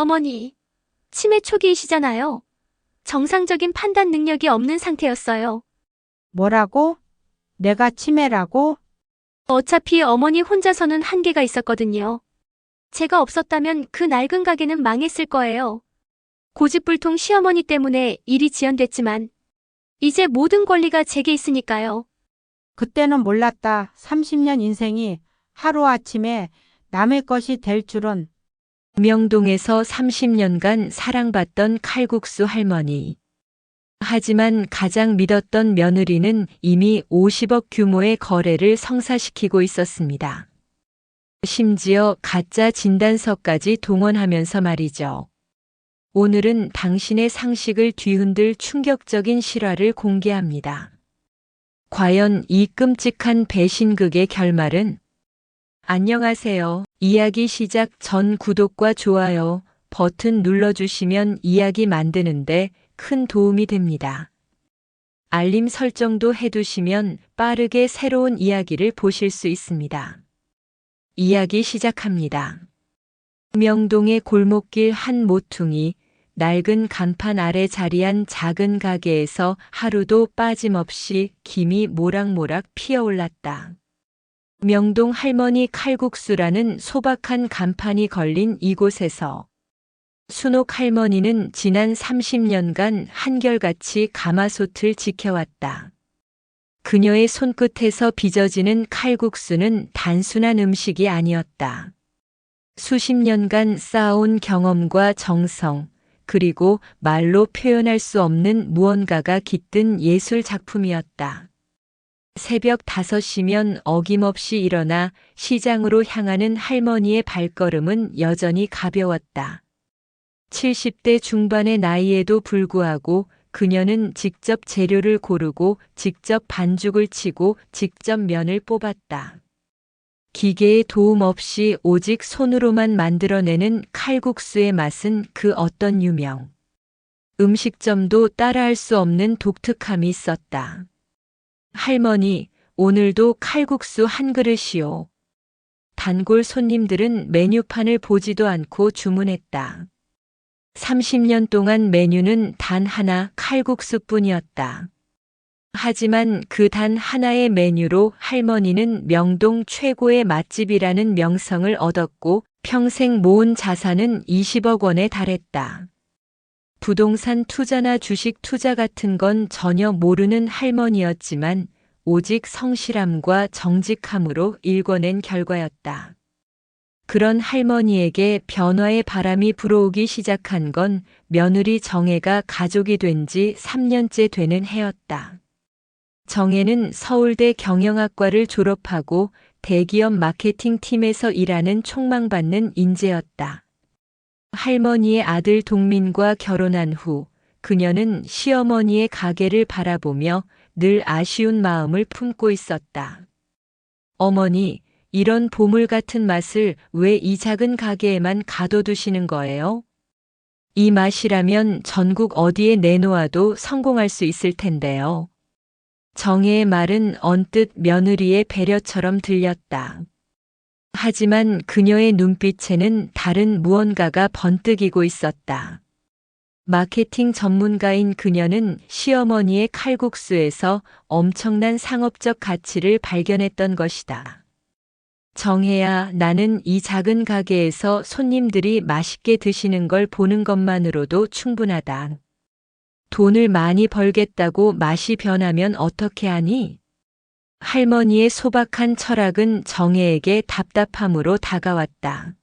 어머니, 치매 초기이시잖아요. 정상적인 판단 능력이 없는 상태였어요. 뭐라고? 내가 치매라고? 어차피 어머니 혼자서는 한계가 있었거든요. 제가 없었다면 그 낡은 가게는 망했을 거예요. 고집불통 시어머니 때문에 일이 지연됐지만 이제 모든 권리가 제게 있으니까요. 그때는 몰랐다. 30년 인생이 하루아침에 남의 것이 될 줄은. 명동에서 30년간 사랑받던 칼국수 할머니. 하지만 가장 믿었던 며느리는 이미 50억 규모의 거래를 성사시키고 있었습니다. 심지어 가짜 진단서까지 동원하면서 말이죠. 오늘은 당신의 상식을 뒤흔들 충격적인 실화를 공개합니다. 과연 이 끔찍한 배신극의 결말은? 안녕하세요. 이야기 시작 전 구독과 좋아요 버튼 눌러주시면 이야기 만드는데 큰 도움이 됩니다. 알림 설정도 해두시면 빠르게 새로운 이야기를 보실 수 있습니다. 이야기 시작합니다. 명동의 골목길 한 모퉁이 낡은 간판 아래 자리한 작은 가게에서 하루도 빠짐없이 김이 모락모락 피어올랐다. 명동 할머니 칼국수라는 소박한 간판이 걸린 이곳에서 순옥 할머니는 지난 30년간 한결같이 가마솥을 지켜왔다. 그녀의 손끝에서 빚어지는 칼국수는 단순한 음식이 아니었다. 수십 년간 쌓아온 경험과 정성, 그리고 말로 표현할 수 없는 무언가가 깃든 예술 작품이었다. 새벽 5시면 어김없이 일어나 시장으로 향하는 할머니의 발걸음은 여전히 가벼웠다. 70대 중반의 나이에도 불구하고 그녀는 직접 재료를 고르고 직접 반죽을 치고 직접 면을 뽑았다. 기계의 도움 없이 오직 손으로만 만들어내는 칼국수의 맛은 그 어떤 유명 음식점도 따라할 수 없는 독특함이 있었다. 할머니, 오늘도 칼국수 한 그릇이요. 단골 손님들은 메뉴판을 보지도 않고 주문했다. 30년 동안 메뉴는 단 하나 칼국수뿐이었다. 하지만 그 단 하나의 메뉴로 할머니는 명동 최고의 맛집이라는 명성을 얻었고 평생 모은 자산은 20억 원에 달했다. 부동산 투자나 주식 투자 같은 건 전혀 모르는 할머니였지만 오직 성실함과 정직함으로 일궈낸 결과였다. 그런 할머니에게 변화의 바람이 불어오기 시작한 건 며느리 정혜가 가족이 된 지 3년째 되는 해였다. 정혜는 서울대 경영학과를 졸업하고 대기업 마케팅팀에서 일하는 촉망받는 인재였다. 할머니의 아들 동민과 결혼한 후 그녀는 시어머니의 가게를 바라보며 늘 아쉬운 마음을 품고 있었다. 어머니, 이런 보물 같은 맛을 왜 이 작은 가게에만 가둬두시는 거예요? 이 맛이라면 전국 어디에 내놓아도 성공할 수 있을 텐데요. 정혜의 말은 언뜻 며느리의 배려처럼 들렸다. 하지만 그녀의 눈빛에는 다른 무언가가 번뜩이고 있었다. 마케팅 전문가인 그녀는 시어머니의 칼국수에서 엄청난 상업적 가치를 발견했던 것이다. 정혜야, 나는 이 작은 가게에서 손님들이 맛있게 드시는 걸 보는 것만으로도 충분하다. 돈을 많이 벌겠다고 맛이 변하면 어떻게 하니? 할머니의 소박한 철학은 정혜에게 답답함으로 다가왔다.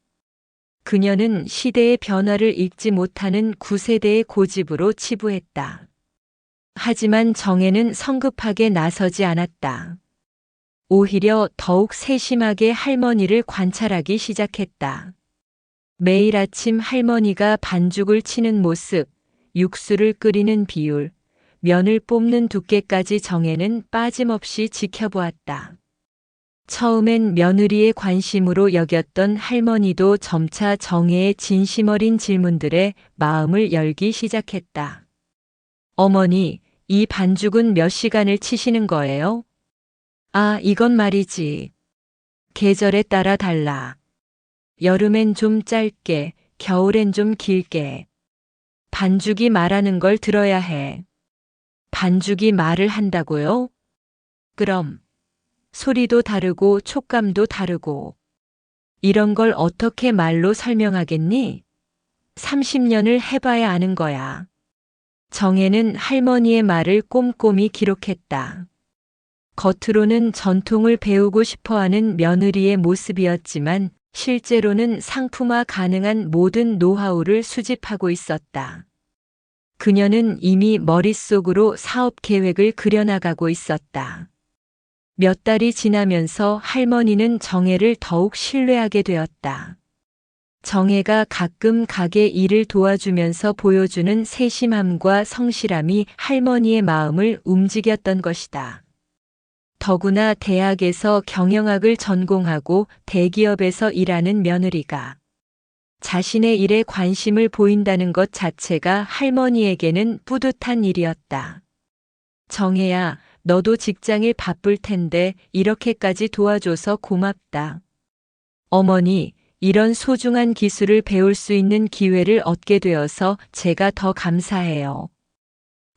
그녀는 시대의 변화를 읽지 못하는 9세대의 고집으로 치부했다. 하지만 정혜는 성급하게 나서지 않았다. 오히려 더욱 세심하게 할머니를 관찰하기 시작했다. 매일 아침 할머니가 반죽을 치는 모습, 육수를 끓이는 비율, 면을 뽑는 두께까지 정혜는 빠짐없이 지켜보았다. 처음엔 며느리의 관심으로 여겼던 할머니도 점차 정혜의 진심 어린 질문들에 마음을 열기 시작했다. 어머니, 이 반죽은 몇 시간을 치시는 거예요? 아, 이건 말이지. 계절에 따라 달라. 여름엔 좀 짧게, 겨울엔 좀 길게. 반죽이 말하는 걸 들어야 해. 반죽이 말을 한다고요? 그럼 소리도 다르고 촉감도 다르고 이런 걸 어떻게 말로 설명하겠니? 30년을 해봐야 아는 거야. 정혜는 할머니의 말을 꼼꼼히 기록했다. 겉으로는 전통을 배우고 싶어하는 며느리의 모습이었지만 실제로는 상품화 가능한 모든 노하우를 수집하고 있었다. 그녀는 이미 머릿속으로 사업 계획을 그려나가고 있었다. 몇 달이 지나면서 할머니는 정혜를 더욱 신뢰하게 되었다. 정혜가 가끔 가게 일을 도와주면서 보여주는 세심함과 성실함이 할머니의 마음을 움직였던 것이다. 더구나 대학에서 경영학을 전공하고 대기업에서 일하는 며느리가 자신의 일에 관심을 보인다는 것 자체가 할머니에게는 뿌듯한 일이었다. 정혜야, 너도 직장일 바쁠 텐데 이렇게까지 도와줘서 고맙다. 어머니, 이런 소중한 기술을 배울 수 있는 기회를 얻게 되어서 제가 더 감사해요.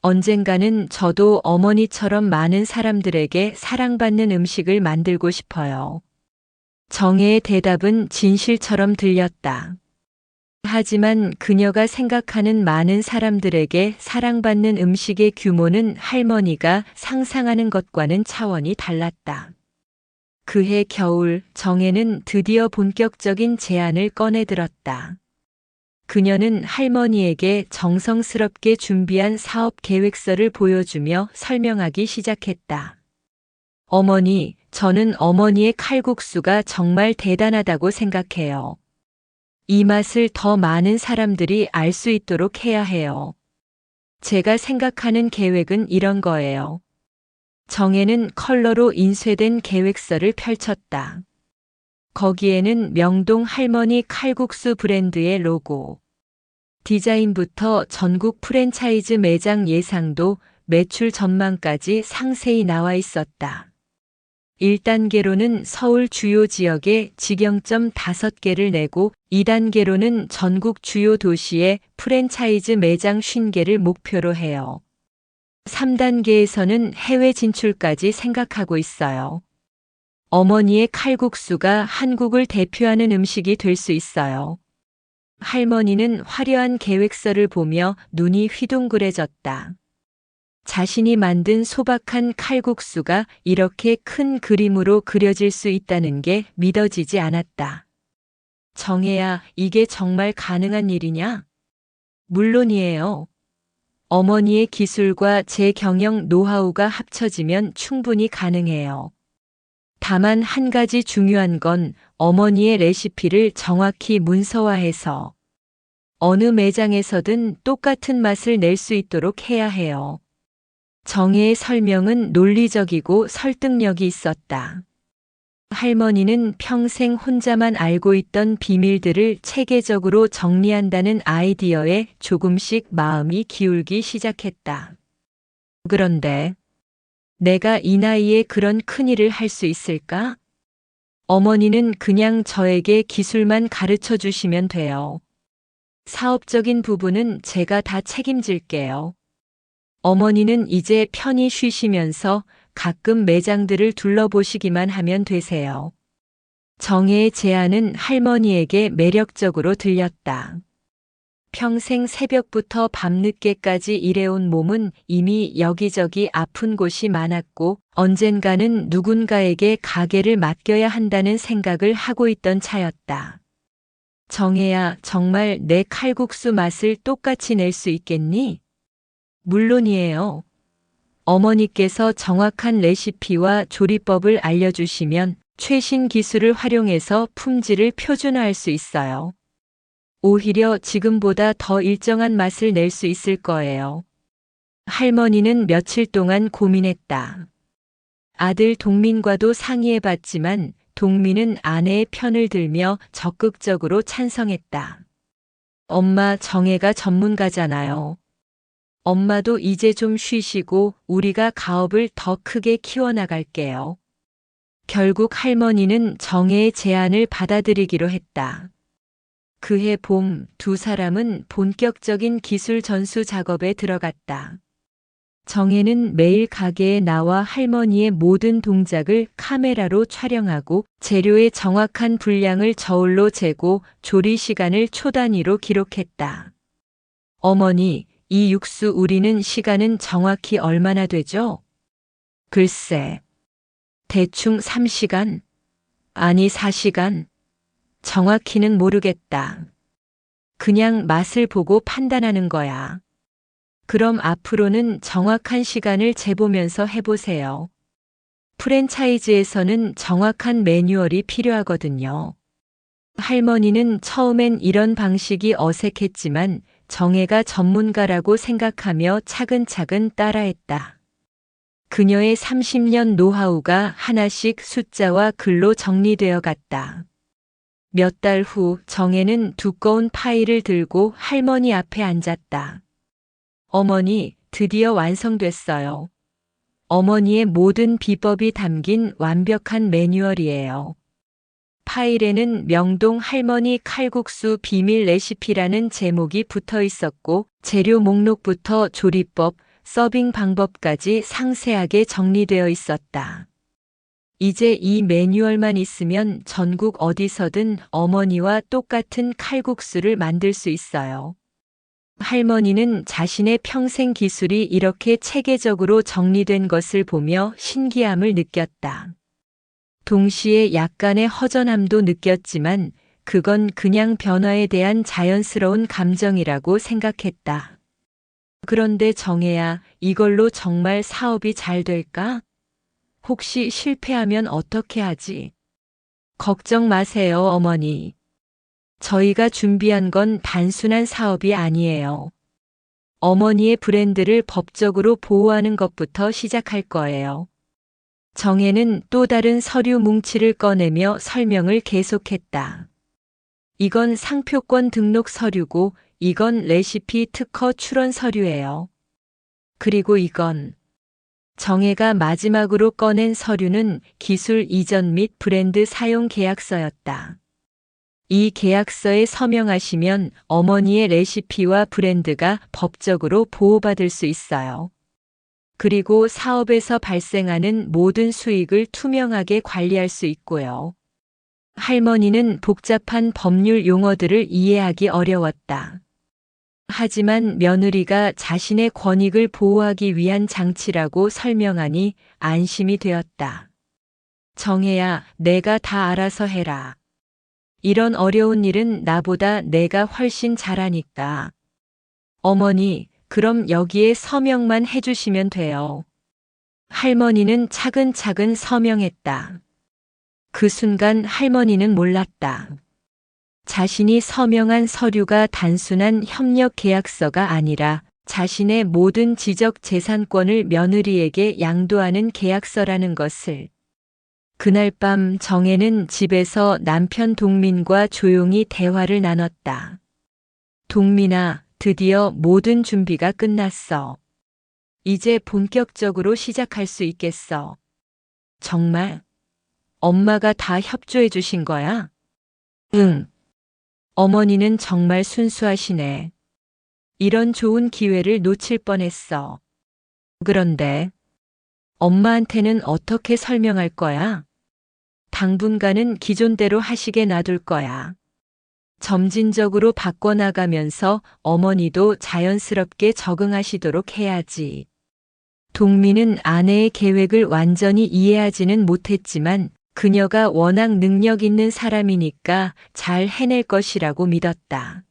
언젠가는 저도 어머니처럼 많은 사람들에게 사랑받는 음식을 만들고 싶어요. 정혜의 대답은 진실처럼 들렸다. 하지만 그녀가 생각하는 많은 사람들에게 사랑받는 음식의 규모는 할머니가 상상하는 것과는 차원이 달랐다. 그해 겨울, 정혜는 드디어 본격적인 제안을 꺼내들었다. 그녀는 할머니에게 정성스럽게 준비한 사업 계획서를 보여주며 설명하기 시작했다. 어머니, 저는 어머니의 칼국수가 정말 대단하다고 생각해요. 이 맛을 더 많은 사람들이 알 수 있도록 해야 해요. 제가 생각하는 계획은 이런 거예요. 정혜는 컬러로 인쇄된 계획서를 펼쳤다. 거기에는 명동 할머니 칼국수 브랜드의 로고, 디자인부터 전국 프랜차이즈 매장 예상도, 매출 전망까지 상세히 나와 있었다. 1단계로는 서울 주요 지역에 직영점 5개를 내고 2단계로는 전국 주요 도시에 프랜차이즈 매장 50개를 목표로 해요. 3단계에서는 해외 진출까지 생각하고 있어요. 어머니의 칼국수가 한국을 대표하는 음식이 될 수 있어요. 할머니는 화려한 계획서를 보며 눈이 휘둥그레졌다. 자신이 만든 소박한 칼국수가 이렇게 큰 그림으로 그려질 수 있다는 게 믿어지지 않았다. 정혜야, 이게 정말 가능한 일이냐? 물론이에요. 어머니의 기술과 제 경영 노하우가 합쳐지면 충분히 가능해요. 다만 한 가지 중요한 건 어머니의 레시피를 정확히 문서화해서 어느 매장에서든 똑같은 맛을 낼 수 있도록 해야 해요. 정혜의 설명은 논리적이고 설득력이 있었다. 할머니는 평생 혼자만 알고 있던 비밀들을 체계적으로 정리한다는 아이디어에 조금씩 마음이 기울기 시작했다. 그런데 내가 이 나이에 그런 큰일을 할 수 있을까? 어머니는 그냥 저에게 기술만 가르쳐 주시면 돼요. 사업적인 부분은 제가 다 책임질게요. 어머니는 이제 편히 쉬시면서 가끔 매장들을 둘러보시기만 하면 되세요. 정혜의 제안은 할머니에게 매력적으로 들렸다. 평생 새벽부터 밤늦게까지 일해온 몸은 이미 여기저기 아픈 곳이 많았고 언젠가는 누군가에게 가게를 맡겨야 한다는 생각을 하고 있던 차였다. 정혜야, 정말 내 칼국수 맛을 똑같이 낼 수 있겠니? 물론이에요. 어머니께서 정확한 레시피와 조리법을 알려주시면 최신 기술을 활용해서 품질을 표준화할 수 있어요. 오히려 지금보다 더 일정한 맛을 낼 수 있을 거예요. 할머니는 며칠 동안 고민했다. 아들 동민과도 상의해봤지만 동민은 아내의 편을 들며 적극적으로 찬성했다. 엄마, 정혜가 전문가잖아요. 엄마도 이제 좀 쉬시고 우리가 가업을 더 크게 키워나갈게요. 결국 할머니는 정혜의 제안을 받아들이기로 했다. 그해 봄 두 사람은 본격적인 기술 전수 작업에 들어갔다. 정혜는 매일 가게에 나와 할머니의 모든 동작을 카메라로 촬영하고 재료의 정확한 분량을 저울로 재고 조리 시간을 초 단위로 기록했다. 어머니, 이 육수 우리는 시간은 정확히 얼마나 되죠? 글쎄, 대충 3시간? 아니 4시간? 정확히는 모르겠다. 그냥 맛을 보고 판단하는 거야. 그럼 앞으로는 정확한 시간을 재보면서 해보세요. 프랜차이즈에서는 정확한 매뉴얼이 필요하거든요. 할머니는 처음엔 이런 방식이 어색했지만 정혜가 전문가라고 생각하며 차근차근 따라했다. 그녀의 30년 노하우가 하나씩 숫자와 글로 정리되어 갔다. 몇 달 후 정혜는 두꺼운 파일을 들고 할머니 앞에 앉았다. 어머니, 드디어 완성됐어요. 어머니의 모든 비법이 담긴 완벽한 매뉴얼이에요. 파일에는 명동 할머니 칼국수 비밀 레시피라는 제목이 붙어 있었고 재료 목록부터 조리법, 서빙 방법까지 상세하게 정리되어 있었다. 이제 이 매뉴얼만 있으면 전국 어디서든 어머니와 똑같은 칼국수를 만들 수 있어요. 할머니는 자신의 평생 기술이 이렇게 체계적으로 정리된 것을 보며 신기함을 느꼈다. 동시에 약간의 허전함도 느꼈지만 그건 그냥 변화에 대한 자연스러운 감정이라고 생각했다. 그런데 정혜야, 이걸로 정말 사업이 잘 될까? 혹시 실패하면 어떻게 하지? 걱정 마세요, 어머니. 저희가 준비한 건 단순한 사업이 아니에요. 어머니의 브랜드를 법적으로 보호하는 것부터 시작할 거예요. 정혜는 또 다른 서류 뭉치를 꺼내며 설명을 계속했다. 이건 상표권 등록 서류고 이건 레시피 특허 출원 서류예요. 그리고 이건 정혜가 마지막으로 꺼낸 서류는 기술 이전 및 브랜드 사용 계약서였다. 이 계약서에 서명하시면 어머니의 레시피와 브랜드가 법적으로 보호받을 수 있어요. 그리고 사업에서 발생하는 모든 수익을 투명하게 관리할 수 있고요. 할머니는 복잡한 법률 용어들을 이해하기 어려웠다. 하지만 며느리가 자신의 권익을 보호하기 위한 장치라고 설명하니 안심이 되었다. 정혜야, 내가 다 알아서 해라. 이런 어려운 일은 나보다 내가 훨씬 잘하니까. 어머니, 그럼 여기에 서명만 해주시면 돼요. 할머니는 차근차근 서명했다. 그 순간 할머니는 몰랐다. 자신이 서명한 서류가 단순한 협력 계약서가 아니라 자신의 모든 지적 재산권을 며느리에게 양도하는 계약서라는 것을. 그날 밤 정혜는 집에서 남편 동민과 조용히 대화를 나눴다. 동민아, 드디어 모든 준비가 끝났어. 이제 본격적으로 시작할 수 있겠어. 정말? 엄마가 다 협조해 주신 거야? 응. 어머니는 정말 순수하시네. 이런 좋은 기회를 놓칠 뻔했어. 그런데 엄마한테는 어떻게 설명할 거야? 당분간은 기존대로 하시게 놔둘 거야. 점진적으로 바꿔나가면서 어머니도 자연스럽게 적응하시도록 해야지. 동민은 아내의 계획을 완전히 이해하지는 못했지만 그녀가 워낙 능력 있는 사람이니까 잘 해낼 것이라고 믿었다.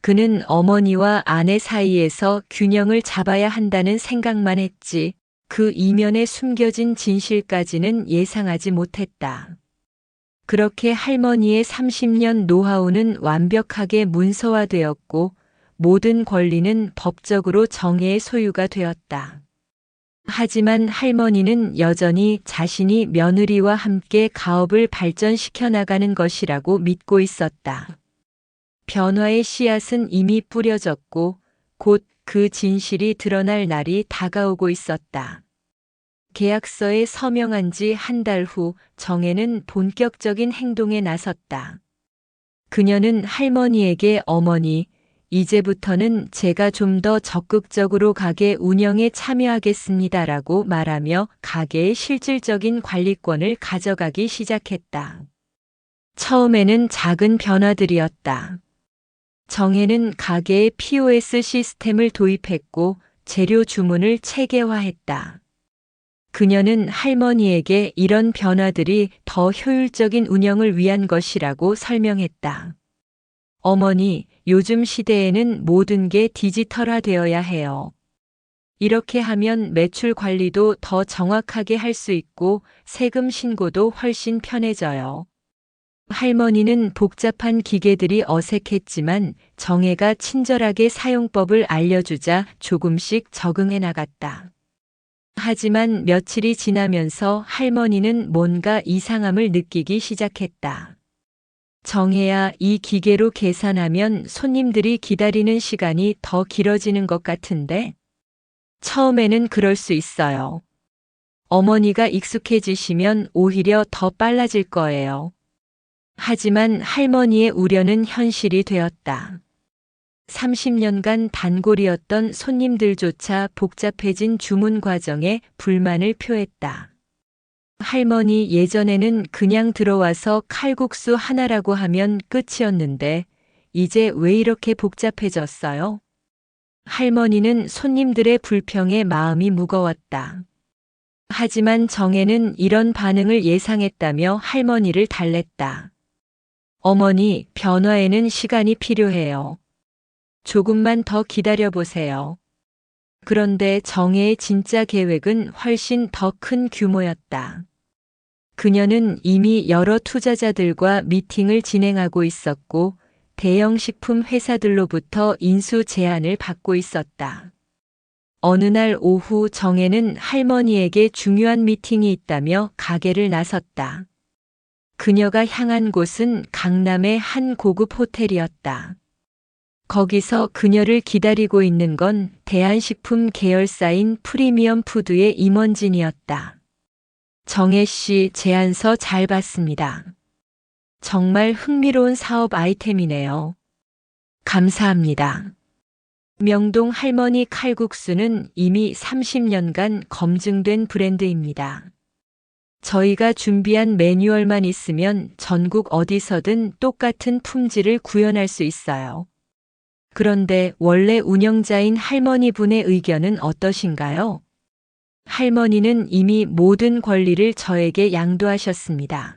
그는 어머니와 아내 사이에서 균형을 잡아야 한다는 생각만 했지 그 이면에 숨겨진 진실까지는 예상하지 못했다. 그렇게 할머니의 30년 노하우는 완벽하게 문서화되었고 모든 권리는 법적으로 정혜의 소유가 되었다. 하지만 할머니는 여전히 자신이 며느리와 함께 가업을 발전시켜 나가는 것이라고 믿고 있었다. 변화의 씨앗은 이미 뿌려졌고 곧 그 진실이 드러날 날이 다가오고 있었다. 계약서에 서명한 지 한 달 후 정혜는 본격적인 행동에 나섰다. 그녀는 할머니에게 어머니, 이제부터는 제가 좀 더 적극적으로 가게 운영에 참여하겠습니다라고 말하며 가게의 실질적인 관리권을 가져가기 시작했다. 처음에는 작은 변화들이었다. 정혜는 가게에 POS 시스템을 도입했고 재료 주문을 체계화했다. 그녀는 할머니에게 이런 변화들이 더 효율적인 운영을 위한 것이라고 설명했다. 어머니, 요즘 시대에는 모든 게 디지털화되어야 해요. 이렇게 하면 매출 관리도 더 정확하게 할 수 있고 세금 신고도 훨씬 편해져요. 할머니는 복잡한 기계들이 어색했지만 정혜가 친절하게 사용법을 알려주자 조금씩 적응해 나갔다. 하지만 며칠이 지나면서 할머니는 뭔가 이상함을 느끼기 시작했다. 정혜야, 이 기계로 계산하면 손님들이 기다리는 시간이 더 길어지는 것 같은데? 처음에는 그럴 수 있어요. 어머니가 익숙해지시면 오히려 더 빨라질 거예요. 하지만 할머니의 우려는 현실이 되었다. 30년간 단골이었던 손님들조차 복잡해진 주문 과정에 불만을 표했다. 할머니, 예전에는 그냥 들어와서 칼국수 하나라고 하면 끝이었는데 이제 왜 이렇게 복잡해졌어요? 할머니는 손님들의 불평에 마음이 무거웠다. 하지만 정혜는 이런 반응을 예상했다며 할머니를 달랬다. 어머니, 변화에는 시간이 필요해요. 조금만 더 기다려보세요. 그런데 정혜의 진짜 계획은 훨씬 더 큰 규모였다. 그녀는 이미 여러 투자자들과 미팅을 진행하고 있었고 대형 식품 회사들로부터 인수 제안을 받고 있었다. 어느 날 오후 정혜는 할머니에게 중요한 미팅이 있다며 가게를 나섰다. 그녀가 향한 곳은 강남의 한 고급 호텔이었다. 거기서 그녀를 기다리고 있는 건 대한식품 계열사인 프리미엄 푸드의 임원진이었다. 정혜 씨, 제안서 잘 봤습니다. 정말 흥미로운 사업 아이템이네요. 감사합니다. 명동 할머니 칼국수는 이미 30년간 검증된 브랜드입니다. 저희가 준비한 매뉴얼만 있으면 전국 어디서든 똑같은 품질을 구현할 수 있어요. 그런데 원래 운영자인 할머니 분의 의견은 어떠신가요? 할머니는 이미 모든 권리를 저에게 양도하셨습니다.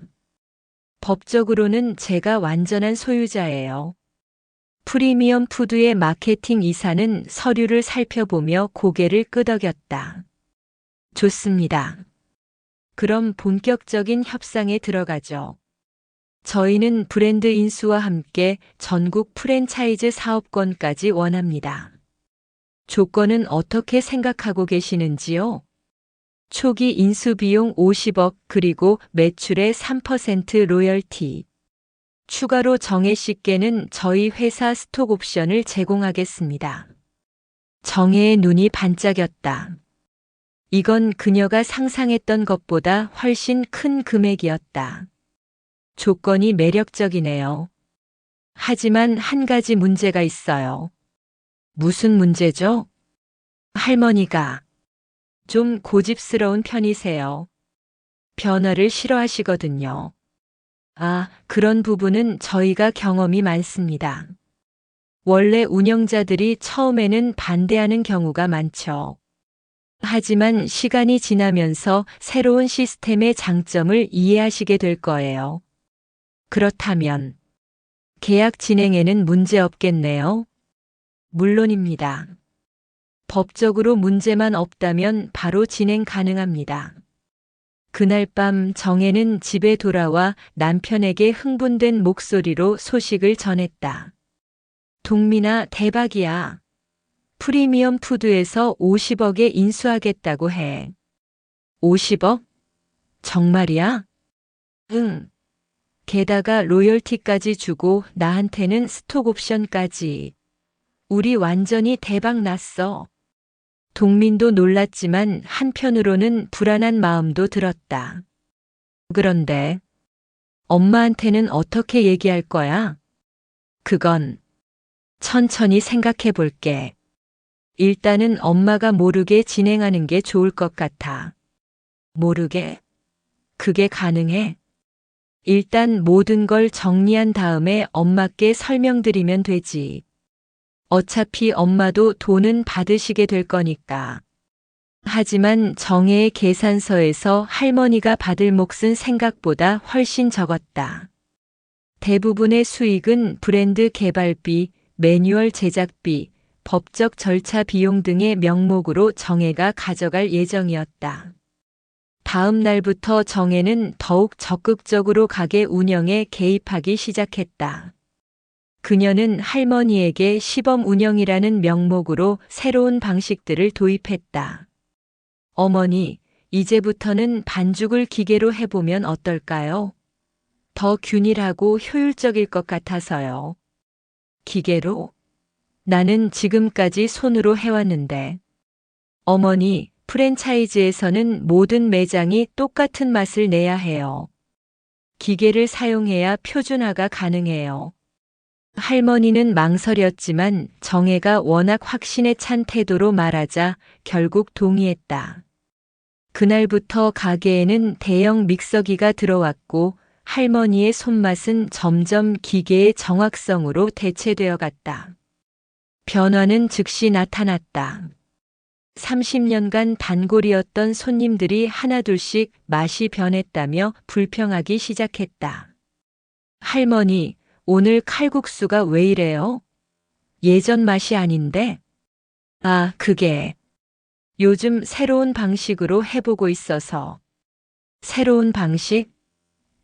법적으로는 제가 완전한 소유자예요. 프리미엄 푸드의 마케팅 이사는 서류를 살펴보며 고개를 끄덕였다. 좋습니다. 그럼 본격적인 협상에 들어가죠. 저희는 브랜드 인수와 함께 전국 프랜차이즈 사업권까지 원합니다. 조건은 어떻게 생각하고 계시는지요? 초기 인수 비용 50억 그리고 매출의 3% 로열티. 추가로 정혜 씨께는 저희 회사 스톡 옵션을 제공하겠습니다. 정혜의 눈이 반짝였다. 이건 그녀가 상상했던 것보다 훨씬 큰 금액이었다. 조건이 매력적이네요. 하지만 한 가지 문제가 있어요. 무슨 문제죠? 할머니가 좀 고집스러운 편이세요. 변화를 싫어하시거든요. 아, 그런 부분은 저희가 경험이 많습니다. 원래 운영자들이 처음에는 반대하는 경우가 많죠. 하지만 시간이 지나면서 새로운 시스템의 장점을 이해하시게 될 거예요. 그렇다면 계약 진행에는 문제 없겠네요? 물론입니다. 법적으로 문제만 없다면 바로 진행 가능합니다. 그날 밤 정혜는 집에 돌아와 남편에게 흥분된 목소리로 소식을 전했다. 동민아, 대박이야. 프리미엄 푸드에서 50억에 인수하겠다고 해. 50억? 정말이야? 응. 게다가 로열티까지 주고 나한테는 스톡 옵션까지. 우리 완전히 대박 났어. 동민도 놀랐지만 한편으로는 불안한 마음도 들었다. 그런데 엄마한테는 어떻게 얘기할 거야? 그건 천천히 생각해 볼게. 일단은 엄마가 모르게 진행하는 게 좋을 것 같아. 모르게? 그게 가능해? 일단 모든 걸 정리한 다음에 엄마께 설명드리면 되지. 어차피 엄마도 돈은 받으시게 될 거니까. 하지만 정혜의 계산서에서 할머니가 받을 몫은 생각보다 훨씬 적었다. 대부분의 수익은 브랜드 개발비, 매뉴얼 제작비, 법적 절차 비용 등의 명목으로 정혜가 가져갈 예정이었다. 다음 날부터 정혜는 더욱 적극적으로 가게 운영에 개입하기 시작했다. 그녀는 할머니에게 시범 운영이라는 명목으로 새로운 방식들을 도입했다. 어머니, 이제부터는 반죽을 기계로 해보면 어떨까요? 더 균일하고 효율적일 것 같아서요. 기계로? 나는 지금까지 손으로 해왔는데. 어머니, 프랜차이즈에서는 모든 매장이 똑같은 맛을 내야 해요. 기계를 사용해야 표준화가 가능해요. 할머니는 망설였지만 정혜가 워낙 확신에 찬 태도로 말하자 결국 동의했다. 그날부터 가게에는 대형 믹서기가 들어왔고 할머니의 손맛은 점점 기계의 정확성으로 대체되어 갔다. 변화는 즉시 나타났다. 30년간 단골이었던 손님들이 하나둘씩 맛이 변했다며 불평하기 시작했다. 할머니, 오늘 칼국수가 왜 이래요? 예전 맛이 아닌데? 아, 그게 요즘 새로운 방식으로 해보고 있어서. 새로운 방식?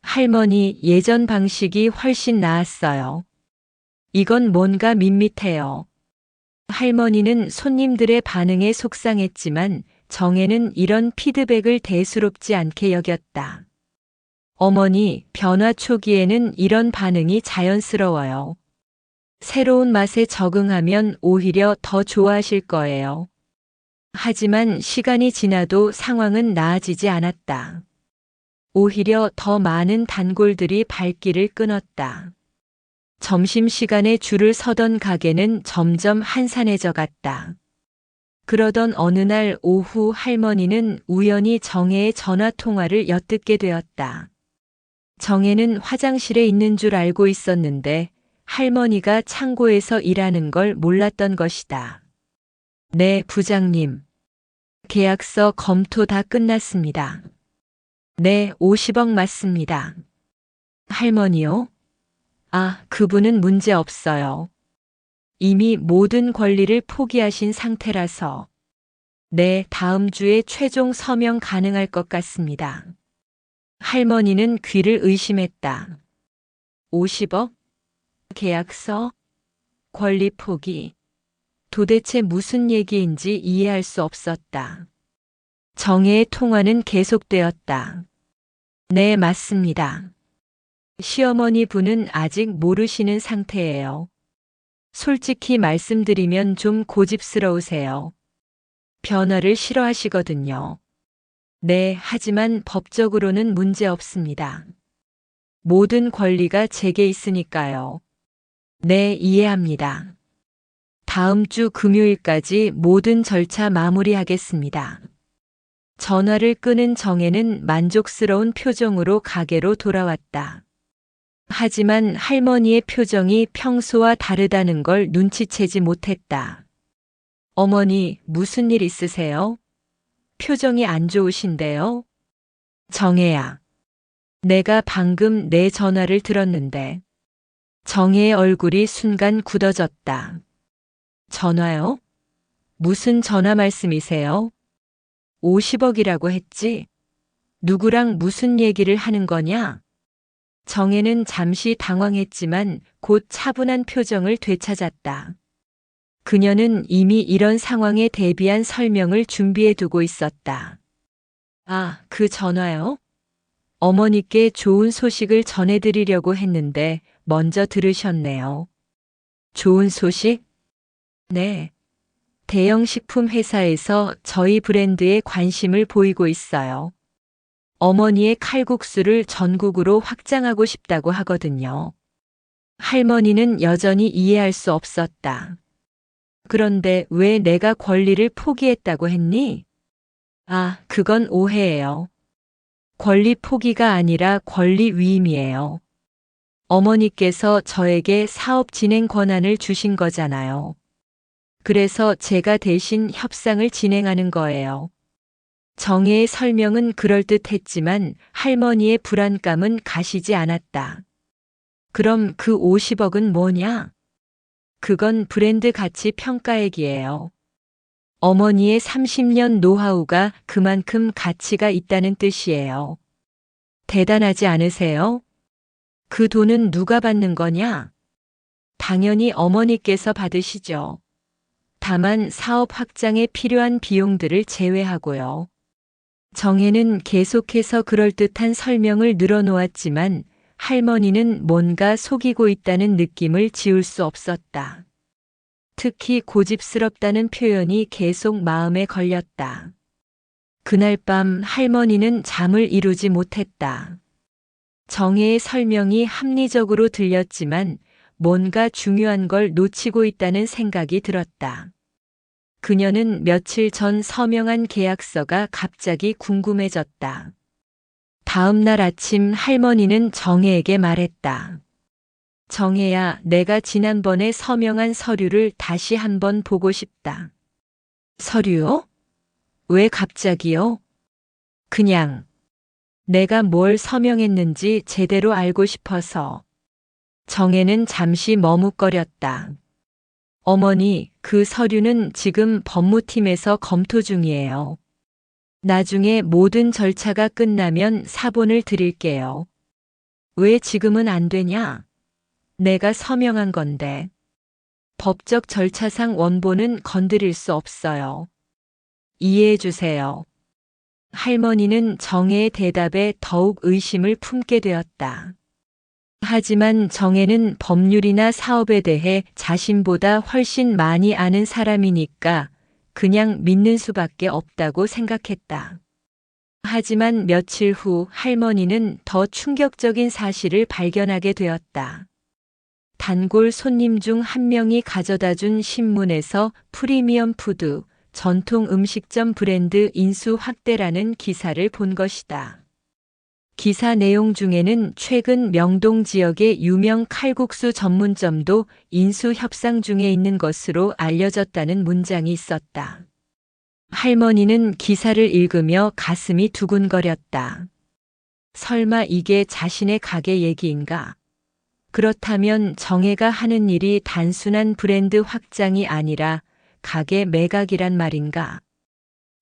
할머니, 예전 방식이 훨씬 나았어요. 이건 뭔가 밋밋해요. 할머니는 손님들의 반응에 속상했지만 정혜는 이런 피드백을 대수롭지 않게 여겼다. 어머니, 변화 초기에는 이런 반응이 자연스러워요. 새로운 맛에 적응하면 오히려 더 좋아하실 거예요. 하지만 시간이 지나도 상황은 나아지지 않았다. 오히려 더 많은 단골들이 발길을 끊었다. 점심시간에 줄을 서던 가게는 점점 한산해져 갔다. 그러던 어느 날 오후 할머니는 우연히 정혜의 전화 통화를 엿듣게 되었다. 정혜는 화장실에 있는 줄 알고 있었는데 할머니가 창고에서 일하는 걸 몰랐던 것이다. 네, 부장님. 계약서 검토 다 끝났습니다. 네, 50억 맞습니다. 할머니요? 아, 그분은 문제 없어요. 이미 모든 권리를 포기하신 상태라서. 네, 다음 주에 최종 서명 가능할 것 같습니다. 할머니는 귀를 의심했다. 50억? 계약서? 권리 포기? 도대체 무슨 얘기인지 이해할 수 없었다. 정혜의 통화는 계속되었다. 네, 맞습니다. 시어머니 분은 아직 모르시는 상태예요. 솔직히 말씀드리면 좀 고집스러우세요. 변화를 싫어하시거든요. 네, 하지만 법적으로는 문제 없습니다. 모든 권리가 제게 있으니까요. 네, 이해합니다. 다음 주 금요일까지 모든 절차 마무리하겠습니다. 전화를 끊은 정혜는 만족스러운 표정으로 가게로 돌아왔다. 하지만 할머니의 표정이 평소와 다르다는 걸 눈치채지 못했다. 어머니, 무슨 일 있으세요? 표정이 안 좋으신데요? 정혜야. 내가 방금 내 전화를 들었는데. 정혜의 얼굴이 순간 굳어졌다. 전화요? 무슨 전화 말씀이세요? 50억이라고 했지? 누구랑 무슨 얘기를 하는 거냐? 정혜는 잠시 당황했지만 곧 차분한 표정을 되찾았다. 그녀는 이미 이런 상황에 대비한 설명을 준비해 두고 있었다. 아, 그 전화요? 어머니께 좋은 소식을 전해드리려고 했는데 먼저 들으셨네요. 좋은 소식? 네. 대형 식품 회사에서 저희 브랜드에 관심을 보이고 있어요. 어머니의 칼국수를 전국으로 확장하고 싶다고 하거든요. 할머니는 여전히 이해할 수 없었다. 그런데 왜 내가 권리를 포기했다고 했니? 아, 그건 오해예요. 권리 포기가 아니라 권리 위임이에요. 어머니께서 저에게 사업 진행 권한을 주신 거잖아요. 그래서 제가 대신 협상을 진행하는 거예요. 정혜의 설명은 그럴듯했지만 할머니의 불안감은 가시지 않았다. 그럼 그 50억은 뭐냐? 그건 브랜드 가치 평가액이에요. 어머니의 30년 노하우가 그만큼 가치가 있다는 뜻이에요. 대단하지 않으세요? 그 돈은 누가 받는 거냐? 당연히 어머니께서 받으시죠. 다만 사업 확장에 필요한 비용들을 제외하고요. 정혜는 계속해서 그럴듯한 설명을 늘어놓았지만 할머니는 뭔가 속이고 있다는 느낌을 지울 수 없었다. 특히 고집스럽다는 표현이 계속 마음에 걸렸다. 그날 밤 할머니는 잠을 이루지 못했다. 정혜의 설명이 합리적으로 들렸지만 뭔가 중요한 걸 놓치고 있다는 생각이 들었다. 그녀는 며칠 전 서명한 계약서가 갑자기 궁금해졌다. 다음 날 아침 할머니는 정혜에게 말했다. 정혜야, 내가 지난번에 서명한 서류를 다시 한번 보고 싶다. 서류요? 왜 갑자기요? 그냥 내가 뭘 서명했는지 제대로 알고 싶어서. 정혜는 잠시 머뭇거렸다. 어머니, 그 서류는 지금 법무팀에서 검토 중이에요. 나중에 모든 절차가 끝나면 사본을 드릴게요. 왜 지금은 안 되냐? 내가 서명한 건데. 법적 절차상 원본은 건드릴 수 없어요. 이해해 주세요. 할머니는 정혜의 대답에 더욱 의심을 품게 되었다. 하지만 정혜는 법률이나 사업에 대해 자신보다 훨씬 많이 아는 사람이니까 그냥 믿는 수밖에 없다고 생각했다. 하지만 며칠 후 할머니는 더 충격적인 사실을 발견하게 되었다. 단골 손님 중 한 명이 가져다 준 신문에서 프리미엄 푸드, 전통 음식점 브랜드 인수 확대라는 기사를 본 것이다. 기사 내용 중에는 최근 명동 지역의 유명 칼국수 전문점도 인수 협상 중에 있는 것으로 알려졌다는 문장이 있었다. 할머니는 기사를 읽으며 가슴이 두근거렸다. 설마 이게 자신의 가게 얘기인가? 그렇다면 정혜가 하는 일이 단순한 브랜드 확장이 아니라 가게 매각이란 말인가?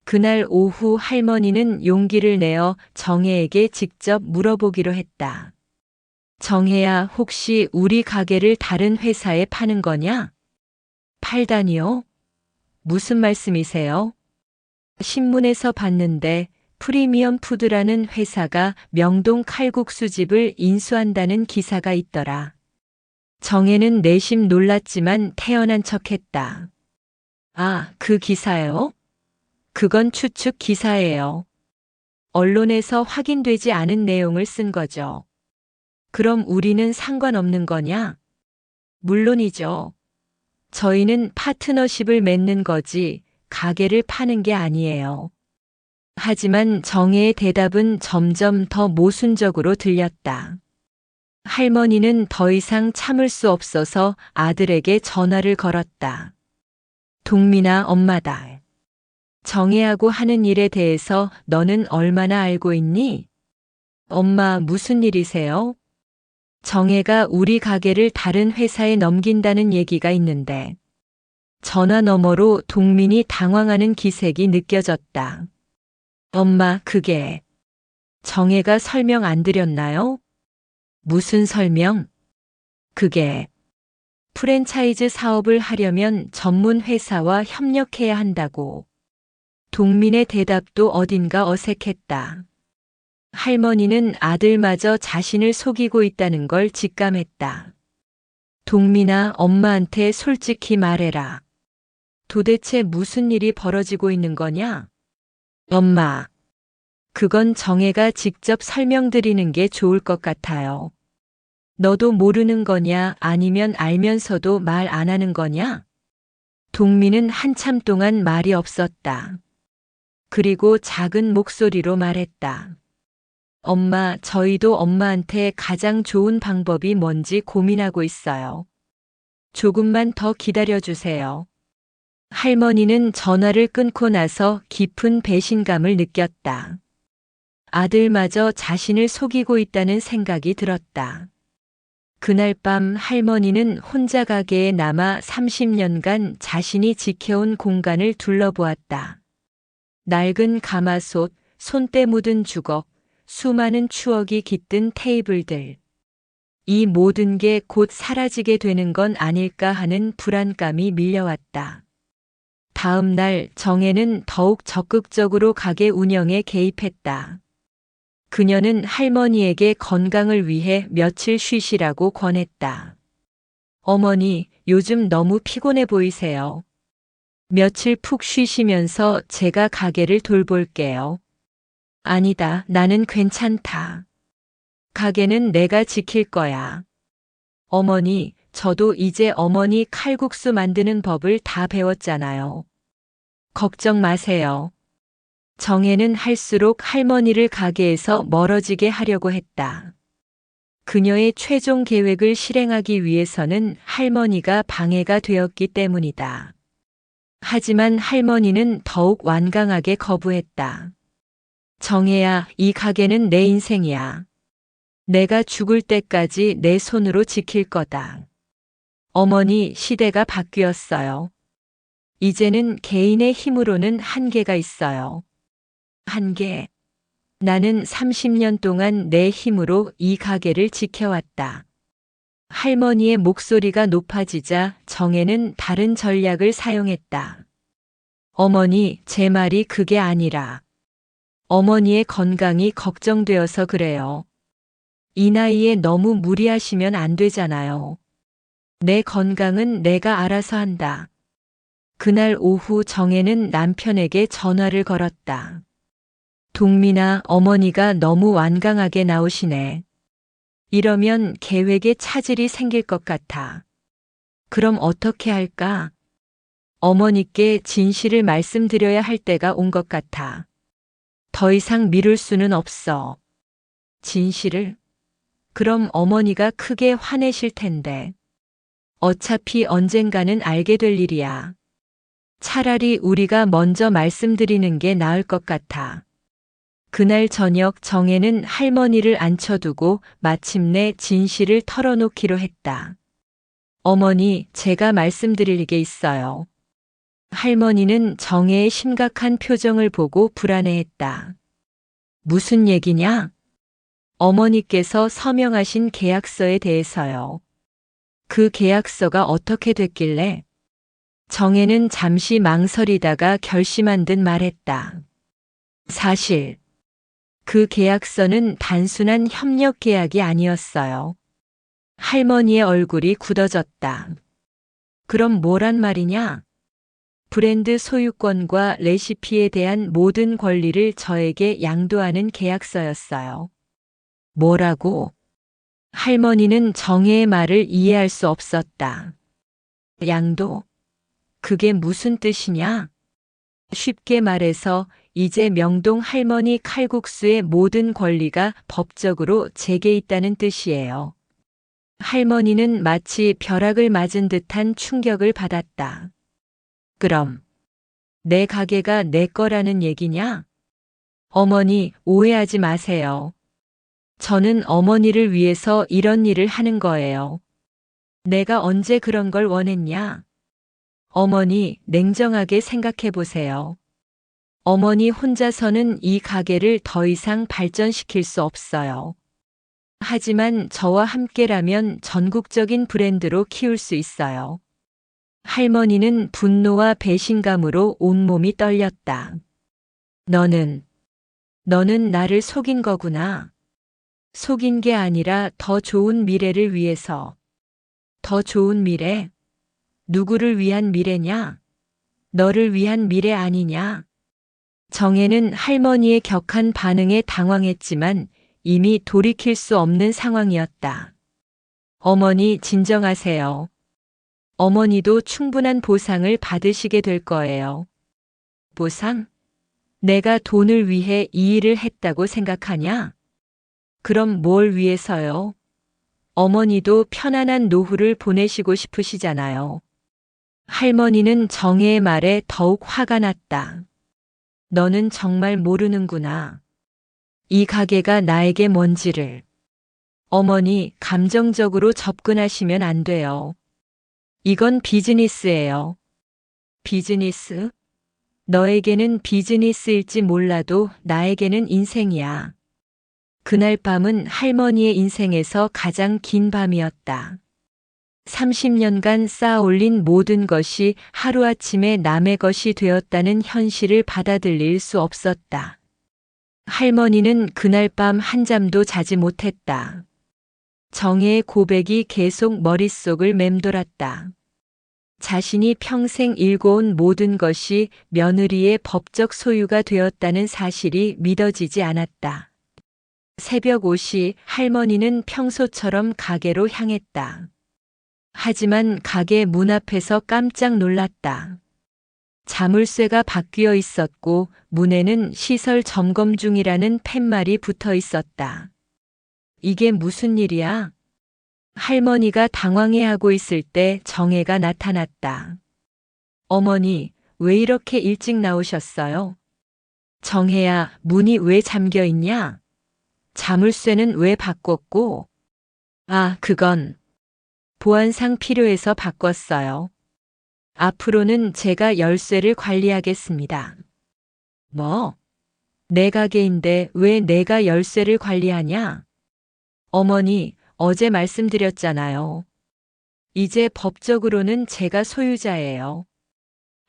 그날 오후 할머니는 용기를 내어 정혜에게 직접 물어보기로 했다. 정혜야, 혹시 우리 가게를 다른 회사에 파는 거냐? 팔다니요? 무슨 말씀이세요? 신문에서 봤는데 프리미엄 푸드라는 회사가 명동 칼국수집을 인수한다는 기사가 있더라. 정혜는 내심 놀랐지만 태연한 척했다. 아, 그 기사요? 그건 추측 기사예요. 언론에서 확인되지 않은 내용을 쓴 거죠. 그럼 우리는 상관없는 거냐? 물론이죠. 저희는 파트너십을 맺는 거지 가게를 파는 게 아니에요. 하지만 정혜의 대답은 점점 더 모순적으로 들렸다. 할머니는 더 이상 참을 수 없어서 아들에게 전화를 걸었다. 동민아, 엄마다. 정혜하고 하는 일에 대해서 너는 얼마나 알고 있니? 엄마, 무슨 일이세요? 정혜가 우리 가게를 다른 회사에 넘긴다는 얘기가 있는데. 전화 너머로 동민이 당황하는 기색이 느껴졌다. 엄마, 그게 정혜가 설명 안 드렸나요? 무슨 설명? 그게 프랜차이즈 사업을 하려면 전문 회사와 협력해야 한다고. 동민의 대답도 어딘가 어색했다. 할머니는 아들마저 자신을 속이고 있다는 걸 직감했다. 동민아, 엄마한테 솔직히 말해라. 도대체 무슨 일이 벌어지고 있는 거냐? 엄마, 그건 정혜가 직접 설명드리는 게 좋을 것 같아요. 너도 모르는 거냐 아니면 알면서도 말 안 하는 거냐? 동민은 한참 동안 말이 없었다. 그리고 작은 목소리로 말했다. 엄마, 저희도 엄마한테 가장 좋은 방법이 뭔지 고민하고 있어요. 조금만 더 기다려주세요. 할머니는 전화를 끊고 나서 깊은 배신감을 느꼈다. 아들마저 자신을 속이고 있다는 생각이 들었다. 그날 밤 할머니는 혼자 가게에 남아 30년간 자신이 지켜온 공간을 둘러보았다. 낡은 가마솥, 손때 묻은 주걱, 수많은 추억이 깃든 테이블들. 이 모든 게 곧 사라지게 되는 건 아닐까 하는 불안감이 밀려왔다. 다음 날 정혜는 더욱 적극적으로 가게 운영에 개입했다. 그녀는 할머니에게 건강을 위해 며칠 쉬시라고 권했다. 어머니, 요즘 너무 피곤해 보이세요. 며칠 푹 쉬시면서 제가 가게를 돌볼게요. 아니다, 나는 괜찮다. 가게는 내가 지킬 거야. 어머니, 저도 이제 어머니 칼국수 만드는 법을 다 배웠잖아요. 걱정 마세요. 정혜는 할수록 할머니를 가게에서 멀어지게 하려고 했다. 그녀의 최종 계획을 실행하기 위해서는 할머니가 방해가 되었기 때문이다. 하지만 할머니는 더욱 완강하게 거부했다. 정혜야, 이 가게는 내 인생이야. 내가 죽을 때까지 내 손으로 지킬 거다. 어머니, 시대가 바뀌었어요. 이제는 개인의 힘으로는 한계가 있어요. 한계. 나는 30년 동안 내 힘으로 이 가게를 지켜왔다. 할머니의 목소리가 높아지자 정혜는 다른 전략을 사용했다. 어머니, 제 말이 그게 아니라 어머니의 건강이 걱정되어서 그래요. 이 나이에 너무 무리하시면 안 되잖아요. 내 건강은 내가 알아서 한다. 그날 오후 정혜는 남편에게 전화를 걸었다. 동민아, 어머니가 너무 완강하게 나오시네. 이러면 계획에 차질이 생길 것 같아. 그럼 어떻게 할까? 어머니께 진실을 말씀드려야 할 때가 온 것 같아. 더 이상 미룰 수는 없어. 진실을? 그럼 어머니가 크게 화내실 텐데. 어차피 언젠가는 알게 될 일이야. 차라리 우리가 먼저 말씀드리는 게 나을 것 같아. 그날 저녁 정혜는 할머니를 앉혀두고 마침내 진실을 털어놓기로 했다. 어머니, 제가 말씀드릴 게 있어요. 할머니는 정혜의 심각한 표정을 보고 불안해했다. 무슨 얘기냐? 어머니께서 서명하신 계약서에 대해서요. 그 계약서가 어떻게 됐길래? 정혜는 잠시 망설이다가 결심한 듯 말했다. 사실 그 계약서는 단순한 협력 계약이 아니었어요. 할머니의 얼굴이 굳어졌다. 그럼 뭐란 말이냐? 브랜드 소유권과 레시피에 대한 모든 권리를 저에게 양도하는 계약서였어요. 뭐라고? 할머니는 정혜의 말을 이해할 수 없었다. 양도? 그게 무슨 뜻이냐? 쉽게 말해서 이제 명동 할머니 칼국수의 모든 권리가 법적으로 제게 있다는 뜻이에요. 할머니는 마치 벼락을 맞은 듯한 충격을 받았다. 그럼 내 가게가 내 거라는 얘기냐? 어머니, 오해하지 마세요. 저는 어머니를 위해서 이런 일을 하는 거예요. 내가 언제 그런 걸 원했냐? 어머니, 냉정하게 생각해 보세요. 어머니 혼자서는 이 가게를 더 이상 발전시킬 수 없어요. 하지만 저와 함께라면 전국적인 브랜드로 키울 수 있어요. 할머니는 분노와 배신감으로 온몸이 떨렸다. 너는 나를 속인 거구나. 속인 게 아니라 더 좋은 미래를 위해서. 더 좋은 미래? 누구를 위한 미래냐? 너를 위한 미래 아니냐? 정혜는 할머니의 격한 반응에 당황했지만 이미 돌이킬 수 없는 상황이었다. 어머니 진정하세요. 어머니도 충분한 보상을 받으시게 될 거예요. 보상? 내가 돈을 위해 이 일을 했다고 생각하냐? 그럼 뭘 위해서요? 어머니도 편안한 노후를 보내시고 싶으시잖아요. 할머니는 정혜의 말에 더욱 화가 났다. 너는 정말 모르는구나. 이 가게가 나에게 뭔지를. 어머니, 감정적으로 접근하시면 안 돼요. 이건 비즈니스예요. 비즈니스? 너에게는 비즈니스일지 몰라도 나에게는 인생이야. 그날 밤은 할머니의 인생에서 가장 긴 밤이었다. 30년간 쌓아올린 모든 것이 하루아침에 남의 것이 되었다는 현실을 받아들일 수 없었다. 할머니는 그날 밤 한잠도 자지 못했다. 정혜의 고백이 계속 머릿속을 맴돌았다. 자신이 평생 일궈온 모든 것이 며느리의 법적 소유가 되었다는 사실이 믿어지지 않았다. 새벽 5시 할머니는 평소처럼 가게로 향했다. 하지만 가게 문 앞에서 깜짝 놀랐다. 자물쇠가 바뀌어 있었고 문에는 시설 점검 중이라는 팻말이 붙어 있었다. 이게 무슨 일이야? 할머니가 당황해하고 있을 때 정혜가 나타났다. 어머니, 왜 이렇게 일찍 나오셨어요? 정혜야, 문이 왜 잠겨 있냐? 자물쇠는 왜 바꿨고? 아, 그건 보안상 필요해서 바꿨어요. 앞으로는 제가 열쇠를 관리하겠습니다. 뭐? 내 가게인데 왜 내가 열쇠를 관리하냐? 어머니, 어제 말씀드렸잖아요. 이제 법적으로는 제가 소유자예요.